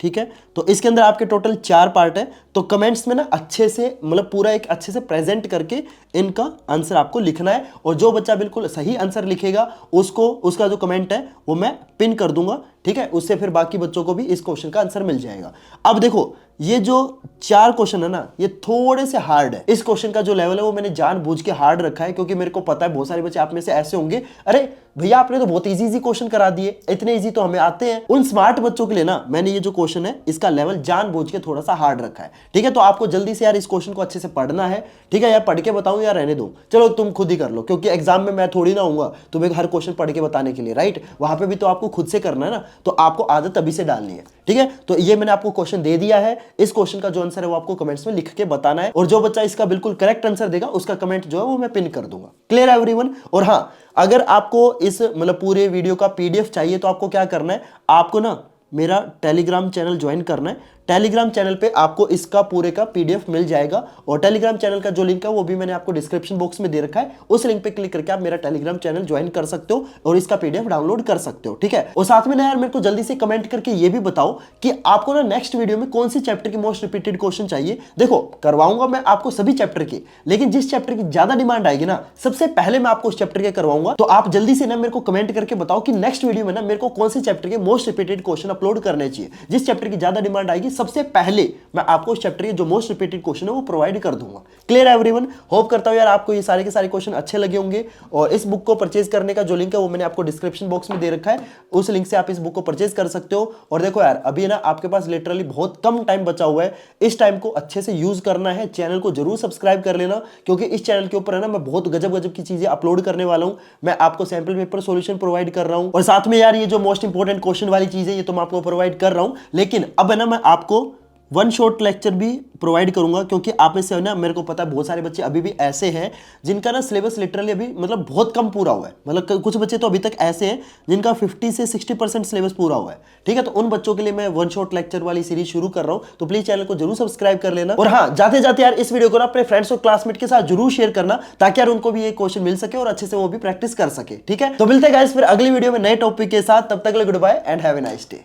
ठीक है। तो इसके अंदर आपके टोटल 4 पार्ट है। तो कमेंट्स में ना अच्छे से मतलब पूरा एक अच्छे से प्रेजेंट करके इनका आंसर आपको लिखना है। और जो बच्चा बिल्कुल सही आंसर लिखेगा उसको उसका जो कमेंट है वो मैं पिन कर दूंगा, ठीक है। उससे फिर बाकी बच्चों को भी इस क्वेश्चन का आंसर मिल जाएगा। अब देखो ये जो 4 क्वेश्चन है ना, ये थोड़े से हार्ड है। इस क्वेश्चन का जो लेवल है वो मैंने जानबूझ के हार्ड रखा है, क्योंकि मेरे को पता है बहुत सारे बच्चे आप में से ऐसे होंगे, अरे भैया आपने तो बहुत इजी क्वेश्चन करा दिए, इतने इजी तो हमें आते हैं। उन स्मार्ट बच्चों के लिए ना मैंने ये जो क्वेश्चन है इसका लेवल जानबूझ के थोड़ा सा हार्ड रखा है, ठीक है। तो आपको जल्दी से यार इस क्वेश्चन को अच्छे से पढ़ना है, ठीक है। यार पढ़ के बताऊं या रहने दूं, चलो तुम खुद ही कर लो, क्योंकि एग्जाम में मैं थोड़ी ना हूंगा तुम्हें हर क्वेश्चन पढ़ के बताने के लिए, राइट। वहां पे भी तो आपको खुद से करना है ना, तो आपको आदत अभी से डालनी है, ठीक है। तो ये मैंने आपको क्वेश्चन दे दिया है। इस क्वेश्चन का जो आंसर है वो आपको कमेंट्स में लिख के बताना है। और जो बच्चा इसका बिल्कुल करेक्ट आंसर देगा उसका कमेंट जो है वो मैं पिन कर दूंगा। क्लियर है एवरीवन? और हाँ, अगर आपको इस मतलब पूरे वीडियो का PDF चाहिए तो आपको क्या करना है, आपको ना मेरा टेलीग्राम चैनल ज्वाइन करना है। टेलीग्राम चैनल पे आपको इसका पूरे का PDF मिल जाएगा। और टेलीग्राम चैनल का जो लिंक है वो भी मैंने आपको डिस्क्रिप्शन बॉक्स में दे रखा है। उस लिंक पे क्लिक करके आप मेरा टेलीग्राम चैनल ज्वाइन कर सकते हो और इसका PDF डाउनलोड कर सकते हो, ठीक है। और साथ में ना यार मेरे को जल्दी से कमेंट करके ये भी बताओ कि आपको ना नेक्स्ट वीडियो में कौन से चैप्टर के मोस्ट रिपीटेड क्वेश्चन चाहिए। देखो करवाऊंगा मैं आपको सभी चैप्टर के, लेकिन जिस चैप्टर की ज्यादा डिमांड आएगी ना सबसे पहले मैं आपको उस चैप्टर के करवाऊंगा। तो आप जल्दी से ना मेरे को कमेंट करके बताओ कि नेक्स्ट वीडियो में ना मेरे को कौन से चैप्टर के मोस्ट रिपीटेड क्वेश्चन अपलोड करने चाहिए। जिस चैप्टर की ज्यादा डिमांड आएगी सबसे पहले मैं आपको उस चैप्टर के जो मोस्ट रिपीटेड क्वेश्चन है वो प्रोवाइड कर दूंगा। क्लियर है एवरीवन? होप करता हूं यार आपको ये सारे के सारे क्वेश्चन अच्छे लगे होंगे। और इस बुक को परचेज करने का जो लिंक है वो मैंने आपको डिस्क्रिप्शन बॉक्स में दे रखा है, उस लिंक से आप इस बुक को परचेज कर सकते हो। और देखो यार अभी ना आपके पास लिटरली बहुत कम टाइम बचा हुआ है, इस टाइम को अच्छे से यूज करना है। चैनल को जरूर सब्सक्राइब कर लेना, क्योंकि इस चैनल के ऊपर है ना मैं बहुत गजब गजब की चीजें अपलोड करने वाला हूं। मैं आपको सैंपल पेपर सॉल्यूशन प्रोवाइड कर रहा हूं, और साथ में यार ये जो मोस्ट इंपोर्टेंट क्वेश्चन वाली चीज है ये तो मैं आपको प्रोवाइड कर रहा हूं। लेकिन अब है ना मैं आपको 1 शॉट लेक्चर भी प्रोवाइड करूंगा, क्योंकि आप में से ना मेरे को पता है बहुत सारे बच्चे अभी भी ऐसे हैं जिनका ना सिलेबस लिटरली अभी मतलब बहुत कम पूरा हुआ है। मतलब कुछ बच्चे तो अभी तक ऐसे हैं जिनका 50 से 60% सिलेबस पूरा हुआ है, ठीक है। तो उन बच्चों के लिए मैं 1 शॉट लेक्चर वाली सीरीज शुरू कर रहा हूं, तो प्लीज चैनल को जरूर सब्सक्राइब कर लेना। और हाँ, जाते जाते यार इस वीडियो को ना अपने फ्रेंड्स और क्लासमेट के साथ जरूर शेयर करना, ताकि यार उनको भी ये क्वेश्चन मिल सके और अच्छे से वो भी प्रैक्टिस कर सके, ठीक है। तो मिलते हैं गाइस फिर अगली वीडियो में नए टॉपिक के साथ, तब तक के लिए goodbye and have a nice day.